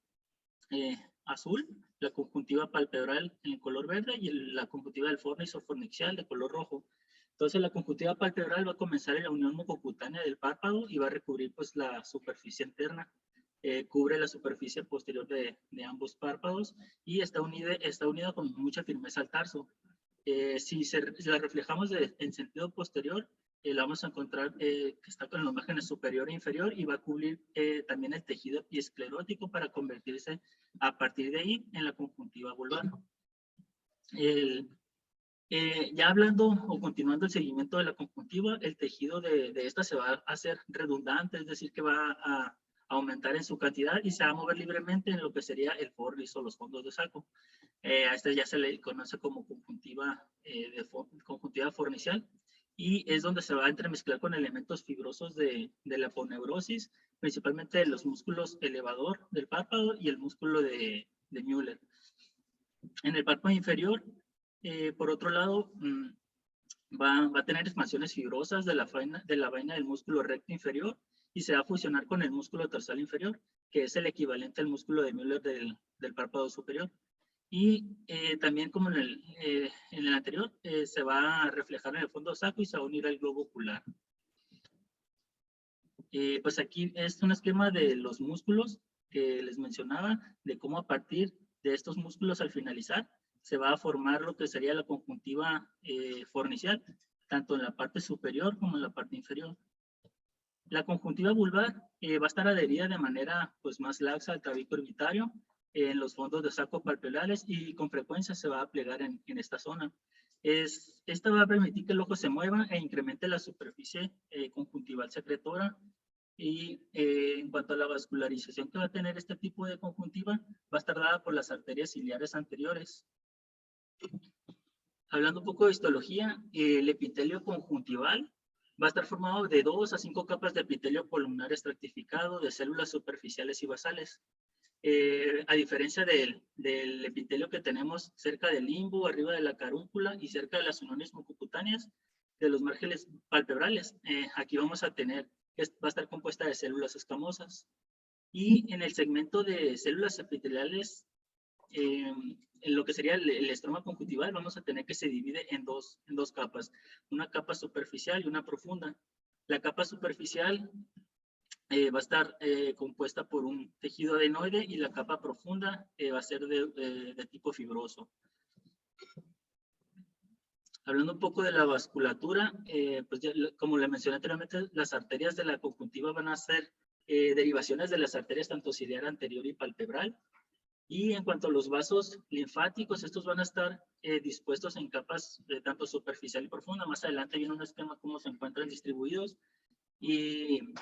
azul, la conjuntiva palpebral en color verde y la conjuntiva del fornix o fornixial de color rojo. Entonces la conjuntiva palpebral va a comenzar en la unión mucocutánea del párpado y va a recubrir pues la superficie interna. Cubre la superficie posterior de ambos párpados y está unida con mucha firmeza al tarso. Si la reflejamos en sentido posterior, la vamos a encontrar que está con los márgenes superior e inferior y va a cubrir también el tejido epiesclerótico para convertirse a partir de ahí en la conjuntiva vulvar. Ya hablando o continuando el seguimiento de la conjuntiva, el tejido de esta se va a hacer redundante, es decir, que va a aumentar en su cantidad y se va a mover libremente en lo que sería el fornis o los fondos de saco. A este ya se le conoce como conjuntiva, conjuntiva fornicial y es donde se va a entremezclar con elementos fibrosos de la aponeurosis, principalmente de los músculos elevador del párpado y el músculo de Müller. En el párpado inferior, por otro lado, va a tener expansiones fibrosas de la vaina del músculo recto inferior y se va a fusionar con el músculo tarsal inferior, que es el equivalente al músculo de Müller del párpado superior. Y también como en el anterior, se va a reflejar en el fondo saco y se va a unir al globo ocular. Pues aquí es un esquema de los músculos que les mencionaba, de cómo a partir de estos músculos al finalizar, se va a formar lo que sería la conjuntiva fornicial, tanto en la parte superior como en la parte inferior. La conjuntiva vulvar va a estar adherida de manera pues, más laxa al tabique orbitario en los fondos de saco palpebrales y con frecuencia se va a plegar en esta zona. Esta va a permitir que el ojo se mueva e incremente la superficie conjuntival secretora y en cuanto a la vascularización que va a tener este tipo de conjuntiva, va a estar dada por las arterias ciliares anteriores. Hablando un poco de histología, el epitelio conjuntival va a estar formado de 2 a 5 capas de epitelio columnar estratificado de células superficiales y basales. A diferencia del epitelio que tenemos cerca del limbo, arriba de la carúncula y cerca de las uniones mucocutáneas de los márgenes palpebrales, aquí vamos a tener, va a estar compuesta de células escamosas. Y en el segmento de células epiteliales, en lo que sería el estroma conjuntival, vamos a tener que se divide en dos capas, una capa superficial y una profunda. La capa superficial va a estar compuesta por un tejido adenoide y la capa profunda va a ser de tipo fibroso. Hablando un poco de la vasculatura, pues ya, como le mencioné anteriormente, las arterias de la conjuntiva van a ser derivaciones de las arterias tanto ciliar anterior y palpebral. Y en cuanto a los vasos linfáticos, estos van a estar dispuestos en capas tanto superficial y profunda. Más adelante viene un esquema cómo se encuentran distribuidos y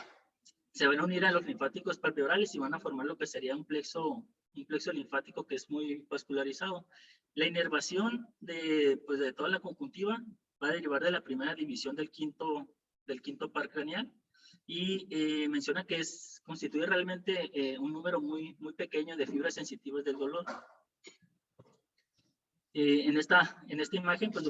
se van a unir a los linfáticos palpebrales y van a formar lo que sería un plexo linfático que es muy vascularizado. La inervación pues de toda la conjuntiva va a derivar de la primera división del quinto par craneal y menciona que constituye realmente un número muy pequeño de fibras sensitivas del dolor. En esta imagen pues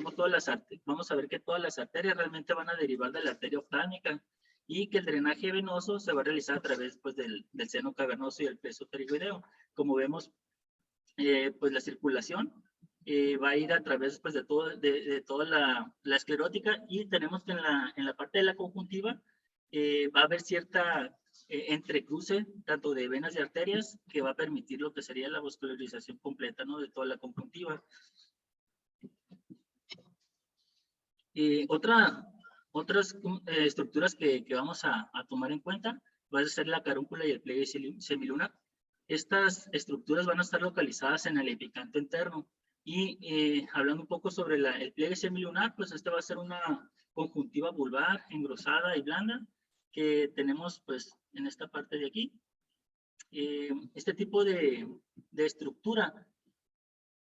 vamos a ver que todas las arterias realmente van a derivar de la arteria oftálmica y que el drenaje venoso se va a realizar a través pues, del seno cavernoso y el plexo pterigoideo. Como vemos, pues la circulación va a ir a través pues, de toda la esclerótica y tenemos que en la parte de la conjuntiva va a haber cierta entrecruce tanto de venas y arterias que va a permitir lo que sería la vascularización completa, ¿no? De toda la conjuntiva. Otras estructuras que vamos a tomar en cuenta va a ser la carúncula y el pliegue semilunar. Estas estructuras van a estar localizadas en el epicanto interno. Y hablando un poco sobre el pliegue semilunar, pues este va a ser una conjuntiva vulvar, engrosada y blanda, que tenemos pues en esta parte de aquí. Este tipo de estructura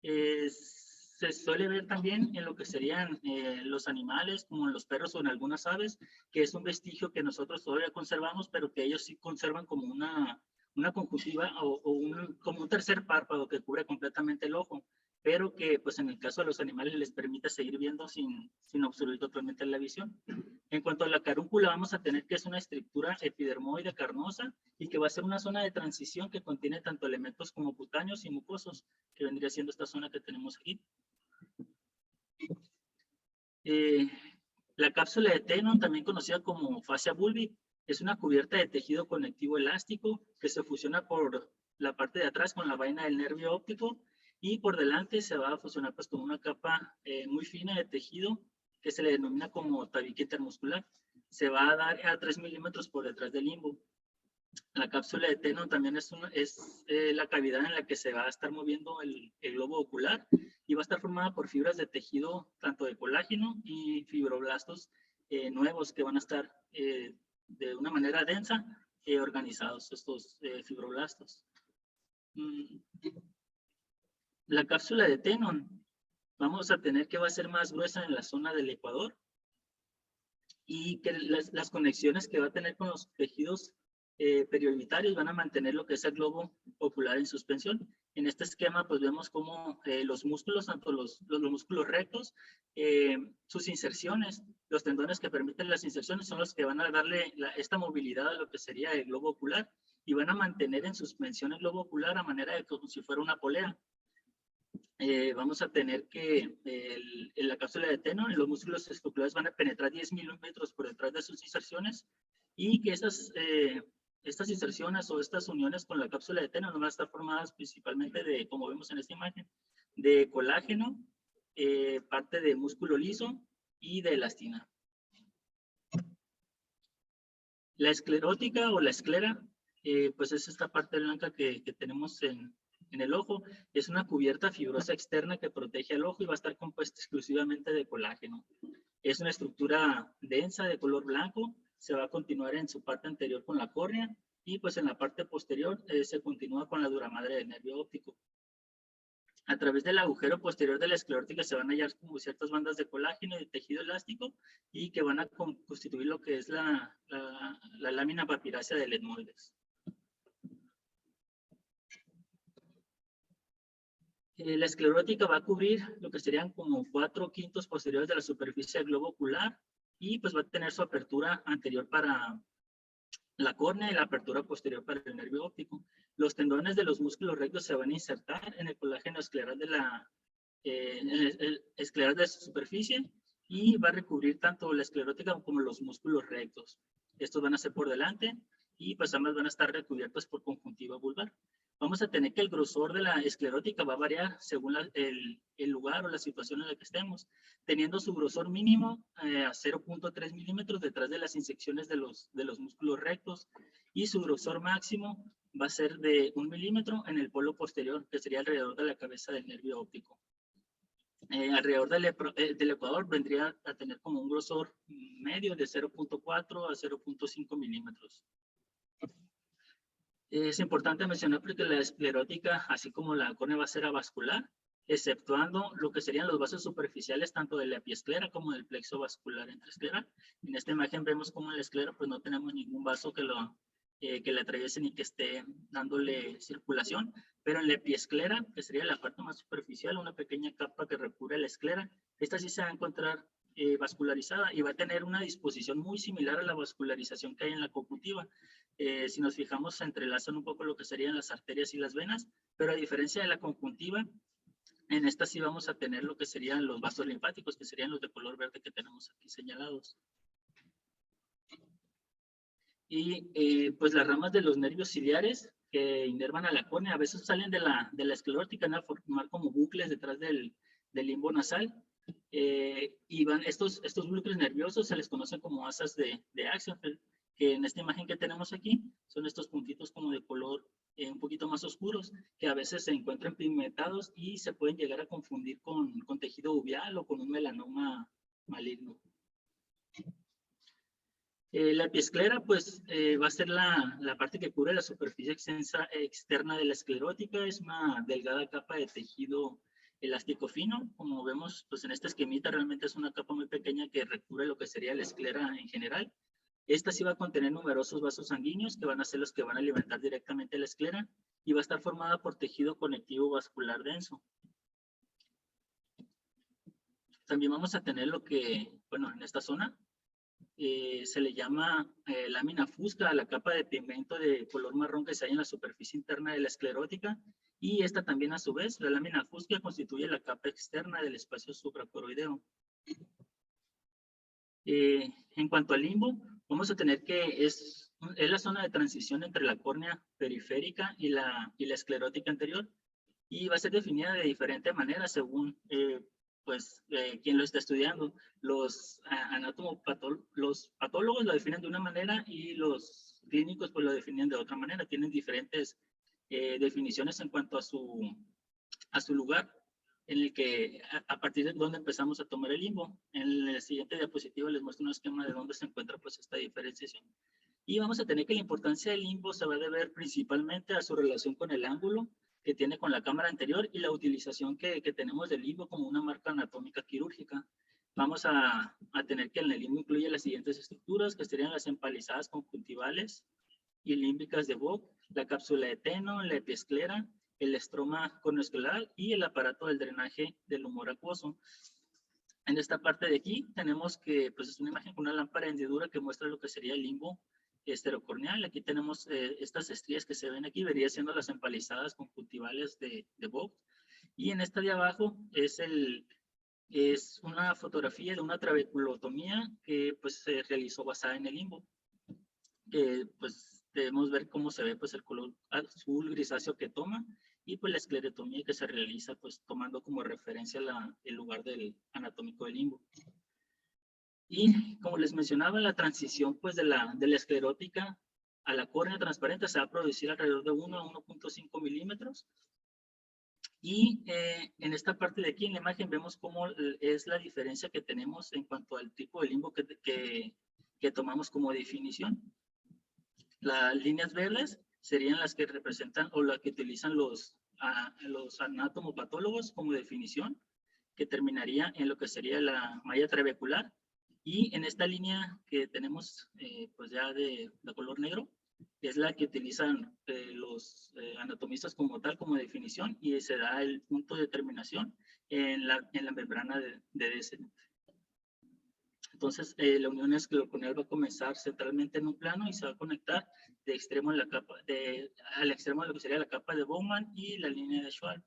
se suele ver también en lo que serían los animales, como en los perros o en algunas aves, que es un vestigio que nosotros todavía conservamos, pero que ellos sí conservan como una conjuntiva o como un tercer párpado que cubre completamente el ojo, pero que pues en el caso de los animales les permite seguir viendo sin obstruir totalmente la visión. En cuanto a la carúncula, vamos a tener que es una estructura epidermoide carnosa y que va a ser una zona de transición que contiene tanto elementos como cutáneos y mucosos, que vendría siendo esta zona que tenemos aquí. La cápsula de Tenon, también conocida como fascia bulbi, es una cubierta de tejido conectivo elástico que se fusiona por la parte de atrás con la vaina del nervio óptico y por delante se va a fusionar pues con una capa muy fina de tejido que se le denomina como tabique intermuscular. Se va a dar a 3 milímetros por detrás del limbo. La cápsula de Tenon también es la cavidad en la que se va a estar moviendo el globo ocular y va a estar formada por fibras de tejido tanto de colágeno y fibroblastos nuevos que van a estar de una manera densa organizados estos fibroblastos. La cápsula de Tenon vamos a tener que va a ser más gruesa en la zona del ecuador y que las conexiones que va a tener con los tejidos periorbitarios van a mantener lo que es el globo ocular en suspensión. En este esquema pues vemos cómo los músculos, tanto los músculos rectos, sus inserciones, los tendones que permiten las inserciones son los que van a darle esta movilidad a lo que sería el globo ocular y van a mantener en suspensión el globo ocular a manera de como si fuera una polea. Vamos a tener que en la cápsula de Tenon los músculos escapulares van a penetrar 10 milímetros por detrás de sus inserciones y que estas inserciones o estas uniones con la cápsula de Tenon van a estar formadas principalmente de, como vemos en esta imagen, de colágeno, parte de músculo liso y de elastina. La esclerótica o la esclera, pues es esta parte blanca que tenemos en el ojo. Es una cubierta fibrosa externa que protege al ojo y va a estar compuesta exclusivamente de colágeno. Es una estructura densa de color blanco. Se va a continuar en su parte anterior con la córnea y pues en la parte posterior se continúa con la duramadre del nervio óptico. A través del agujero posterior de la esclerótica se van a hallar como ciertas bandas de colágeno y de tejido elástico y que van a constituir lo que es la lámina papirácea del etmoides. La esclerótica va a cubrir lo que serían como 4/5 posteriores de la superficie del globo ocular y pues va a tener su apertura anterior para la córnea y la apertura posterior para el nervio óptico. Los tendones de los músculos rectos se van a insertar en el colágeno escleral escleral de su superficie y va a recubrir tanto la esclerótica como los músculos rectos. Estos van a ser por delante y pues ambas van a estar recubiertas por conjuntiva vulvar. vamos a tener que el grosor de la esclerótica va a variar según el lugar o la situación en la que estemos, teniendo su grosor mínimo a 0.3 milímetros detrás de las insecciones de los músculos rectos, y su grosor máximo va a ser de 1 milímetro en el polo posterior, que sería alrededor de la cabeza del nervio óptico. Alrededor del ecuador vendría a tener como un grosor medio de 0.4 a 0.5 milímetros. Es importante mencionar porque la esclerótica, así como la córnea, va a ser avascular, exceptuando lo que serían los vasos superficiales tanto de la epiesclera como del plexo vascular entreescleral. En esta imagen vemos como en la esclera pues no tenemos ningún vaso que le atraviese ni que esté dándole circulación, pero en la epiesclera, que sería la parte más superficial, una pequeña capa que recubre la esclera, esta sí se va a encontrar vascularizada y va a tener una disposición muy similar a la vascularización que hay en la conjuntiva. Si nos fijamos, se entrelazan un poco lo que serían las arterias y las venas, pero a diferencia de la conjuntiva, en esta sí vamos a tener lo que serían los vasos linfáticos, que serían los de color verde que tenemos aquí señalados. Y pues las ramas de los nervios ciliares que inervan a la córnea a veces salen de la esclerótica, van a formar como bucles detrás del limbo nasal. Y van estos bucles nerviosos se les conocen como asas de Axenfeld, que en esta imagen que tenemos aquí son estos puntitos como de color un poquito más oscuros, que a veces se encuentran pigmentados y se pueden llegar a confundir con tejido uveal o con un melanoma maligno. La epiesclera pues va a ser la parte que cubre la superficie externa de la esclerótica. Es una delgada capa de tejido elástico fino. Como vemos pues en esta esquemita realmente es una capa muy pequeña que recubre lo que sería la esclera en general. Esta sí va a contener numerosos vasos sanguíneos que van a ser los que van a alimentar directamente la esclera y va a estar formada por tejido conectivo vascular denso. También vamos a tener lo que, bueno, en esta zona se le llama lámina fusca a la capa de pigmento de color marrón que se halla en la superficie interna de la esclerótica, y esta también a su vez, la lámina fusca, constituye la capa externa del espacio supracoroideo. En cuanto al limbo, vamos a tener que es la zona de transición entre la córnea periférica y la esclerótica anterior, y va a ser definida de diferente manera según quien lo está estudiando. Los patólogos lo definen de una manera y los clínicos pues lo definen de otra manera. Tienen diferentes definiciones en cuanto a su lugar en el que a partir de donde empezamos a tomar el limbo. En la siguiente diapositiva les muestro un esquema de dónde se encuentra pues esta diferenciación. Y vamos a tener que la importancia del limbo se va a deber principalmente a su relación con el ángulo que tiene con la cámara anterior y la utilización que tenemos del limbo como una marca anatómica quirúrgica. Vamos a tener que el limbo incluye las siguientes estructuras, que serían las empalizadas conjuntivales y límbicas de Vogt, la cápsula de Teno, la epiesclera, el estroma corneoescleral y el aparato del drenaje del humor acuoso. En esta parte de aquí tenemos que, pues es una imagen con una lámpara de hendidura que muestra lo que sería el limbo esterocorneal. Aquí tenemos estas estrías que se ven aquí, vería siendo las empalizadas conjuntivales de Vogt. Y en esta de abajo es una fotografía de una trabeculotomía que pues se realizó basada en el limbo. Que pues debemos ver cómo se ve pues el color azul grisáceo que toma, y pues la esclerotomía que se realiza pues tomando como referencia el lugar anatómico del limbo. Y como les mencionaba, la transición pues de la esclerótica a la córnea transparente se va a producir alrededor de 1 a 1.5 milímetros. Y en esta parte de aquí en la imagen vemos cómo es la diferencia que tenemos en cuanto al tipo de limbo que tomamos como definición. Las líneas verdes serían las que representan o las que utilizan los anatomopatólogos como definición, que terminaría en lo que sería la malla trabecular. Y en esta línea que tenemos pues ya de color negro, es la que utilizan los anatomistas como tal, como definición, y se da el punto de terminación en la membrana de descendente. Entonces, la unión esclerocorneal va a comenzar centralmente en un plano y se va a conectar de extremo en al extremo de lo que sería la capa de Bowman y la línea de Schwab.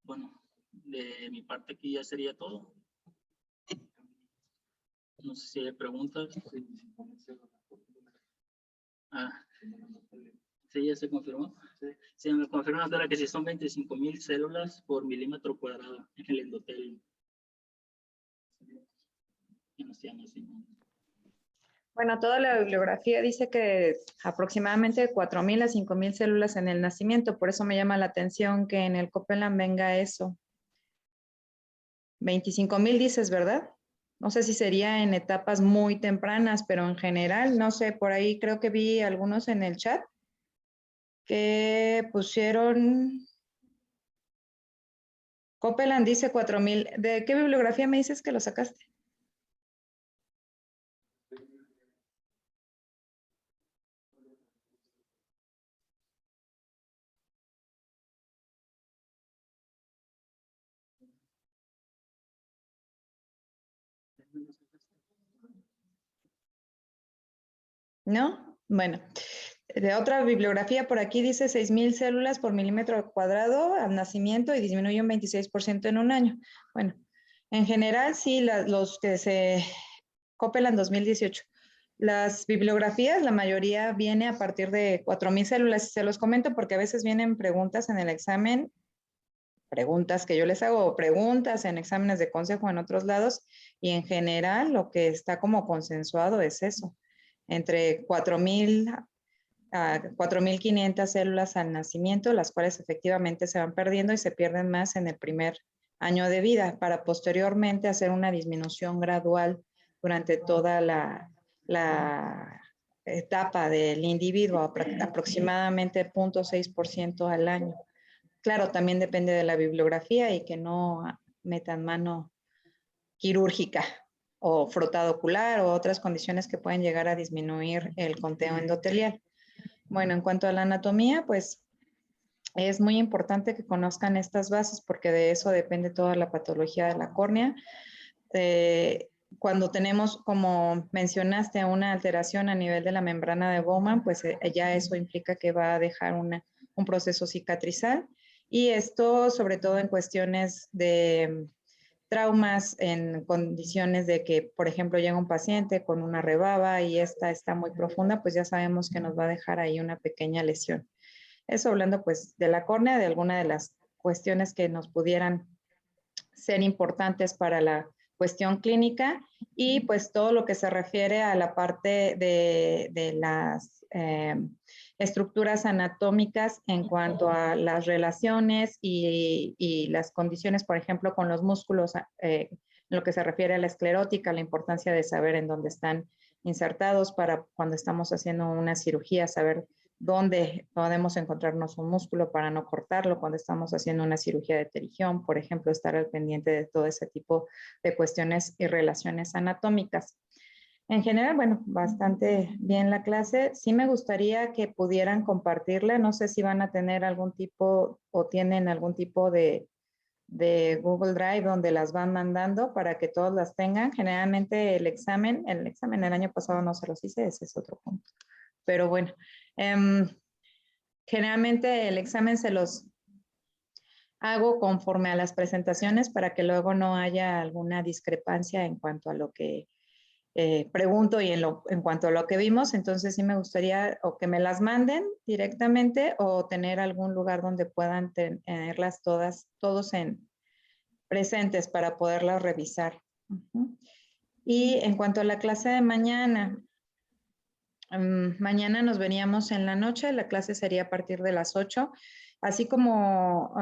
Bueno, de mi parte aquí ya sería todo. No sé si hay preguntas. Sí, ya se confirmó. Sí, me confirma doctora que sí son 25,000 células por milímetro cuadrado en el endotelio. Ya no se llama así, ¿no? Bueno, toda la bibliografía dice que aproximadamente 4,000 a 5,000 células en el nacimiento, por eso me llama la atención que en el Copeland venga eso. 25,000 dices, ¿verdad? No sé si sería en etapas muy tempranas, pero en general, no sé, por ahí creo que vi algunos en el chat que pusieron, Copeland dice 4,000. ¿De qué bibliografía me dices que lo sacaste? ¿No? Bueno, de otra bibliografía por aquí dice 6,000 células por milímetro cuadrado al nacimiento y disminuye un 26% en un año. Bueno, en general sí, los que se Copeland 2018. Las bibliografías, la mayoría viene a partir de 4,000 células. Se los comento porque a veces vienen preguntas en el examen, preguntas que yo les hago, preguntas en exámenes de consejo en otros lados, y en general lo que está como consensuado es eso, entre 4,000 a 4,500 células al nacimiento, las cuales efectivamente se van perdiendo y se pierden más en el primer año de vida, para posteriormente hacer una disminución gradual durante toda la etapa del individuo, aproximadamente 0,6% al año. Claro, también depende de la bibliografía y que no metan mano quirúrgica o frotado ocular o otras condiciones que pueden llegar a disminuir el conteo endotelial. Bueno, en cuanto a la anatomía, pues es muy importante que conozcan estas bases porque de eso depende toda la patología de la córnea. Cuando tenemos, como mencionaste, una alteración a nivel de la membrana de Bowman, pues ya eso implica que va a dejar un proceso cicatrizal. Y esto, sobre todo en cuestiones de traumas, en condiciones de que, por ejemplo, llega un paciente con una rebaba y esta está muy profunda, pues ya sabemos que nos va a dejar ahí una pequeña lesión. Eso hablando pues de la córnea, de alguna de las cuestiones que nos pudieran ser importantes para la cuestión clínica, y pues todo lo que se refiere a la parte de las estructuras anatómicas en cuanto a las relaciones y las condiciones, por ejemplo, con los músculos, en lo que se refiere a la esclerótica, la importancia de saber en dónde están insertados para cuando estamos haciendo una cirugía, saber dónde podemos encontrarnos un músculo para no cortarlo cuando estamos haciendo una cirugía de pterigión, por ejemplo, estar al pendiente de todo ese tipo de cuestiones y relaciones anatómicas. En general, bueno, bastante bien la clase. Sí me gustaría que pudieran compartirla. No sé si van a tener algún tipo o tienen algún tipo de Google Drive donde las van mandando para que todos las tengan. Generalmente el examen el año pasado no se los hice, ese es otro punto. Pero bueno, generalmente el examen se los hago conforme a las presentaciones para que luego no haya alguna discrepancia en cuanto a lo que pregunto y en cuanto a lo que vimos. Entonces sí me gustaría o que me las manden directamente o tener algún lugar donde puedan tenerlas todos presentes para poderlas revisar. Y en cuanto a la clase de mañana, mañana nos veníamos en la noche, la clase sería a partir de las 8, así como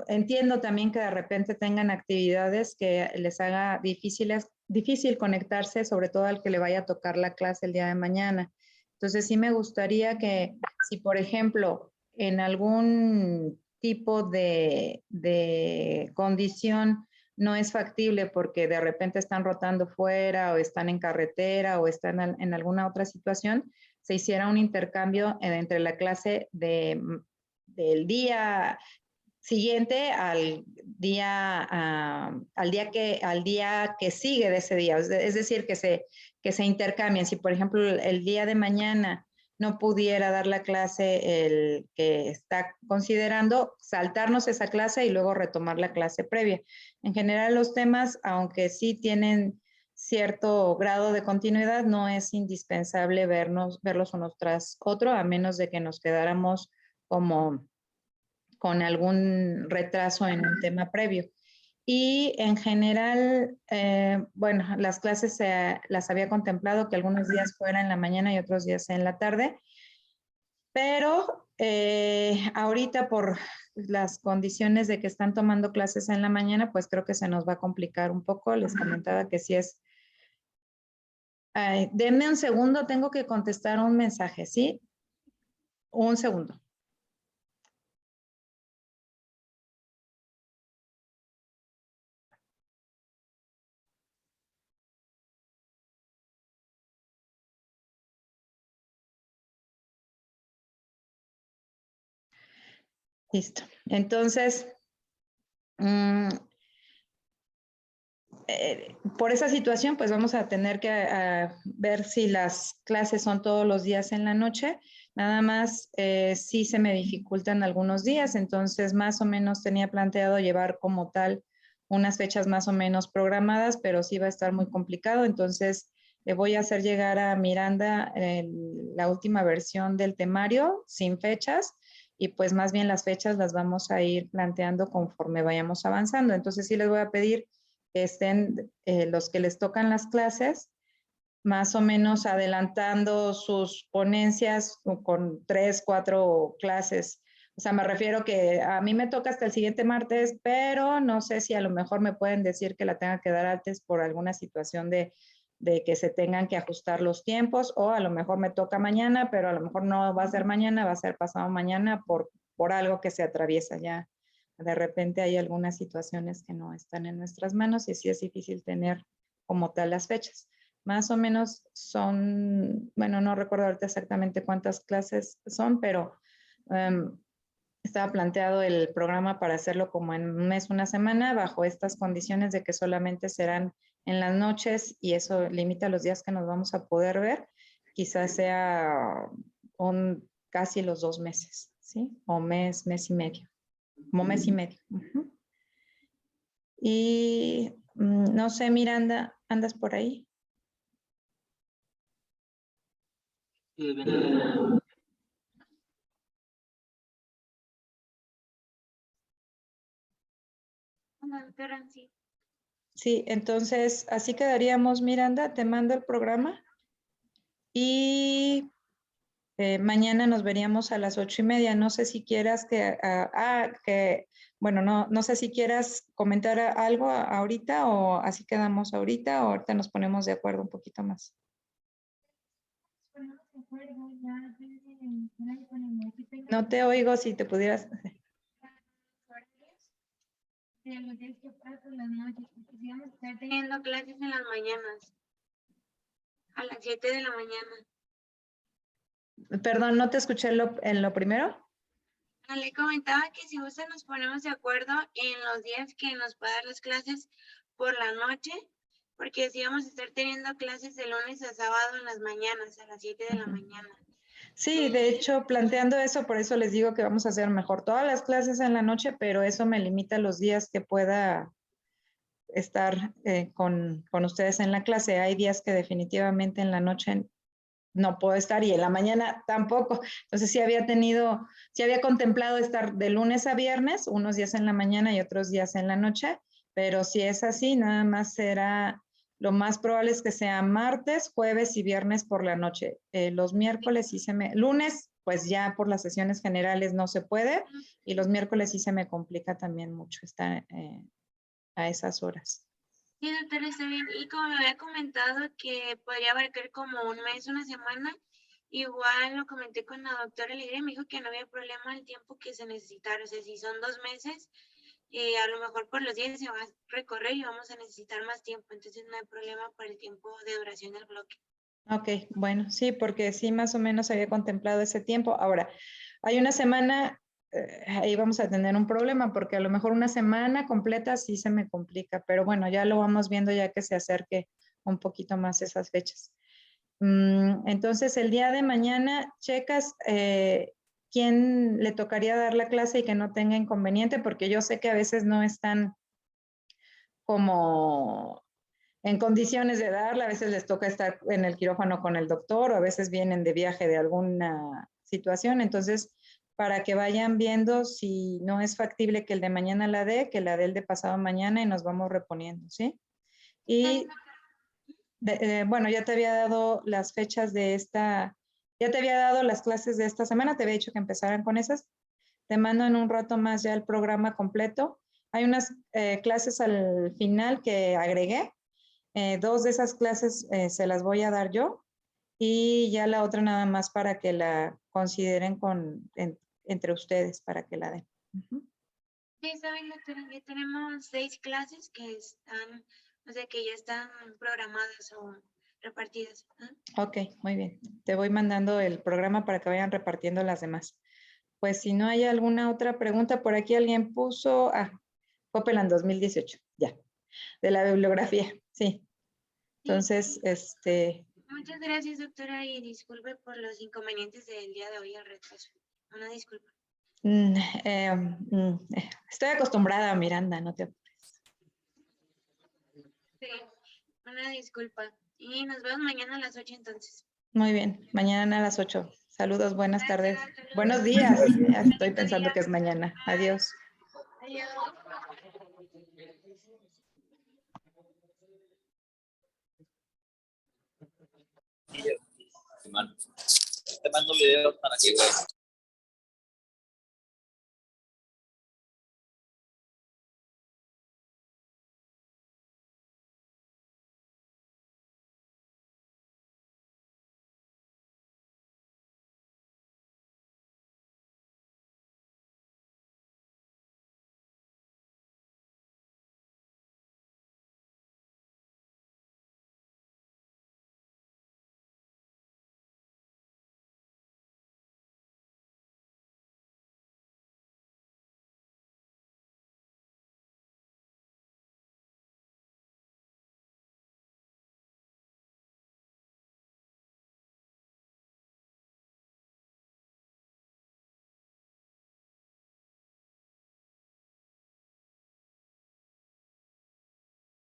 entiendo también que de repente tengan actividades que les haga difícil conectarse, sobre todo al que le vaya a tocar la clase el día de mañana. Entonces sí me gustaría que si, por ejemplo, en algún tipo de condición no es factible porque de repente están rotando fuera o están en carretera o están en alguna otra situación, se hiciera un intercambio entre la clase del día siguiente al día que sigue de ese día. Es decir, que se intercambien. Si, por ejemplo, el día de mañana no pudiera dar la clase el que está considerando, saltarnos esa clase y luego retomar la clase previa. En general, los temas, aunque sí tienen cierto grado de continuidad, no es indispensable verlos unos tras otro, a menos de que nos quedáramos como con algún retraso en un tema previo. Y en general, bueno, las clases las había contemplado que algunos días fuera en la mañana y otros días en la tarde, pero ahorita por las condiciones de que están tomando clases en la mañana, pues creo que se nos va a complicar un poco. Les comentaba que si es... denme un segundo, tengo que contestar un mensaje, ¿sí? Un segundo. Listo. Entonces, por esa situación, pues vamos a tener que ver si las clases son todos los días en la noche. Nada más sí se me dificultan algunos días, entonces más o menos tenía planteado llevar como tal unas fechas más o menos programadas, pero sí va a estar muy complicado. Entonces le voy a hacer llegar a Miranda la última versión del temario sin fechas, y pues más bien las fechas las vamos a ir planteando conforme vayamos avanzando. Entonces sí les voy a pedir que estén los que les tocan las clases, más o menos adelantando sus ponencias con 3, 4 clases. O sea, me refiero que a mí me toca hasta el siguiente martes, pero no sé si a lo mejor me pueden decir que la tenga que dar antes por alguna situación de que se tengan que ajustar los tiempos, o a lo mejor me toca mañana, pero a lo mejor no va a ser mañana, va a ser pasado mañana por algo que se atraviesa ya. De repente hay algunas situaciones que no están en nuestras manos y sí es difícil tener como tal las fechas. Más o menos son, bueno, no recuerdo ahorita exactamente cuántas clases son, pero estaba planteado el programa para hacerlo como en un mes, una semana, bajo estas condiciones de que solamente serán en las noches, y eso limita los días que nos vamos a poder ver. Quizás sea casi los 2 meses, ¿sí? O mes y medio. Como mes y medio. Y no sé, Miranda, ¿andas por ahí? Sí, entonces así quedaríamos, Miranda. Te mando el programa y mañana nos veríamos a las 8:30. No sé si quieras bueno, no sé si quieras comentar algo ahorita, o así quedamos ahorita, o ahorita nos ponemos de acuerdo un poquito más. No te oigo, si te pudieras... De los días que pasan las noches, porque si vamos a estar teniendo clases en las mañanas, a las 7 de la mañana. Perdón, no te escuché en lo primero. Le comentaba que si usted nos ponemos de acuerdo en los días que nos pueda dar las clases por la noche, porque si vamos a estar teniendo clases de lunes a sábado en las mañanas, a las 7 de la mañana. Sí, de hecho, planteando eso, por eso les digo que vamos a hacer mejor todas las clases en la noche, pero eso me limita los días que pueda estar con ustedes en la clase. Hay días que definitivamente en la noche no puedo estar, y en la mañana tampoco. Entonces sí había contemplado estar de lunes a viernes, unos días en la mañana y otros días en la noche, pero si es así, nada más será, lo más probable es que sea martes, jueves y viernes por la noche. Los miércoles lunes, pues ya por las sesiones generales no se puede, y los miércoles sí se me complica también mucho estar a esas horas. Sí, doctora, está bien. Y como me había comentado que podría abarcar como un mes, una semana, igual lo comenté con la doctora Lidia y me dijo que no había problema el tiempo que se necesitara. O sea, si son 2 meses, a lo mejor por los días se va a recorrer y vamos a necesitar más tiempo. Entonces no hay problema por el tiempo de duración del bloque. Ok, bueno, sí, porque sí más o menos había contemplado ese tiempo. Ahora, hay una semana, ahí vamos a tener un problema, porque a lo mejor una semana completa sí se me complica, pero bueno, ya lo vamos viendo ya que se acerque un poquito más esas fechas. Entonces, el día de mañana, checas quién le tocaría dar la clase y que no tenga inconveniente, porque yo sé que a veces no están como en condiciones de darla. A veces les toca estar en el quirófano con el doctor o a veces vienen de viaje de alguna situación. Entonces, para que vayan viendo si no es factible que el de mañana la dé, que la dé el de pasado mañana y nos vamos reponiendo, ¿sí? Y bueno, ya te había dado las fechas de esta, ya te había dado las clases de esta semana, te había dicho que empezaran con esas. Te mando en un rato más ya el programa completo. Hay unas clases al final que agregué. 2 de esas clases se las voy a dar yo y ya la otra nada más para que la consideren entre ustedes, para que la den. Sí, saben, doctora, ya tenemos 6 clases que están, o sea, que ya están programadas o repartidas. Ok, muy bien. Te voy mandando el programa para que vayan repartiendo las demás. Pues si no hay alguna otra pregunta, por aquí alguien puso, Copeland 2018, ya, de la bibliografía, sí. Entonces, Muchas gracias, doctora, y disculpe por los inconvenientes del día de hoy al retraso. Una disculpa. Estoy acostumbrada, Miranda, no te apures. Sí, una disculpa. Y nos vemos mañana a las 8 entonces. Muy bien, mañana a las 8. Saludos, buenas tardes. Buenos días. Ya estoy pensando que es mañana. Adiós. Adiós. Te mando videos para que veas.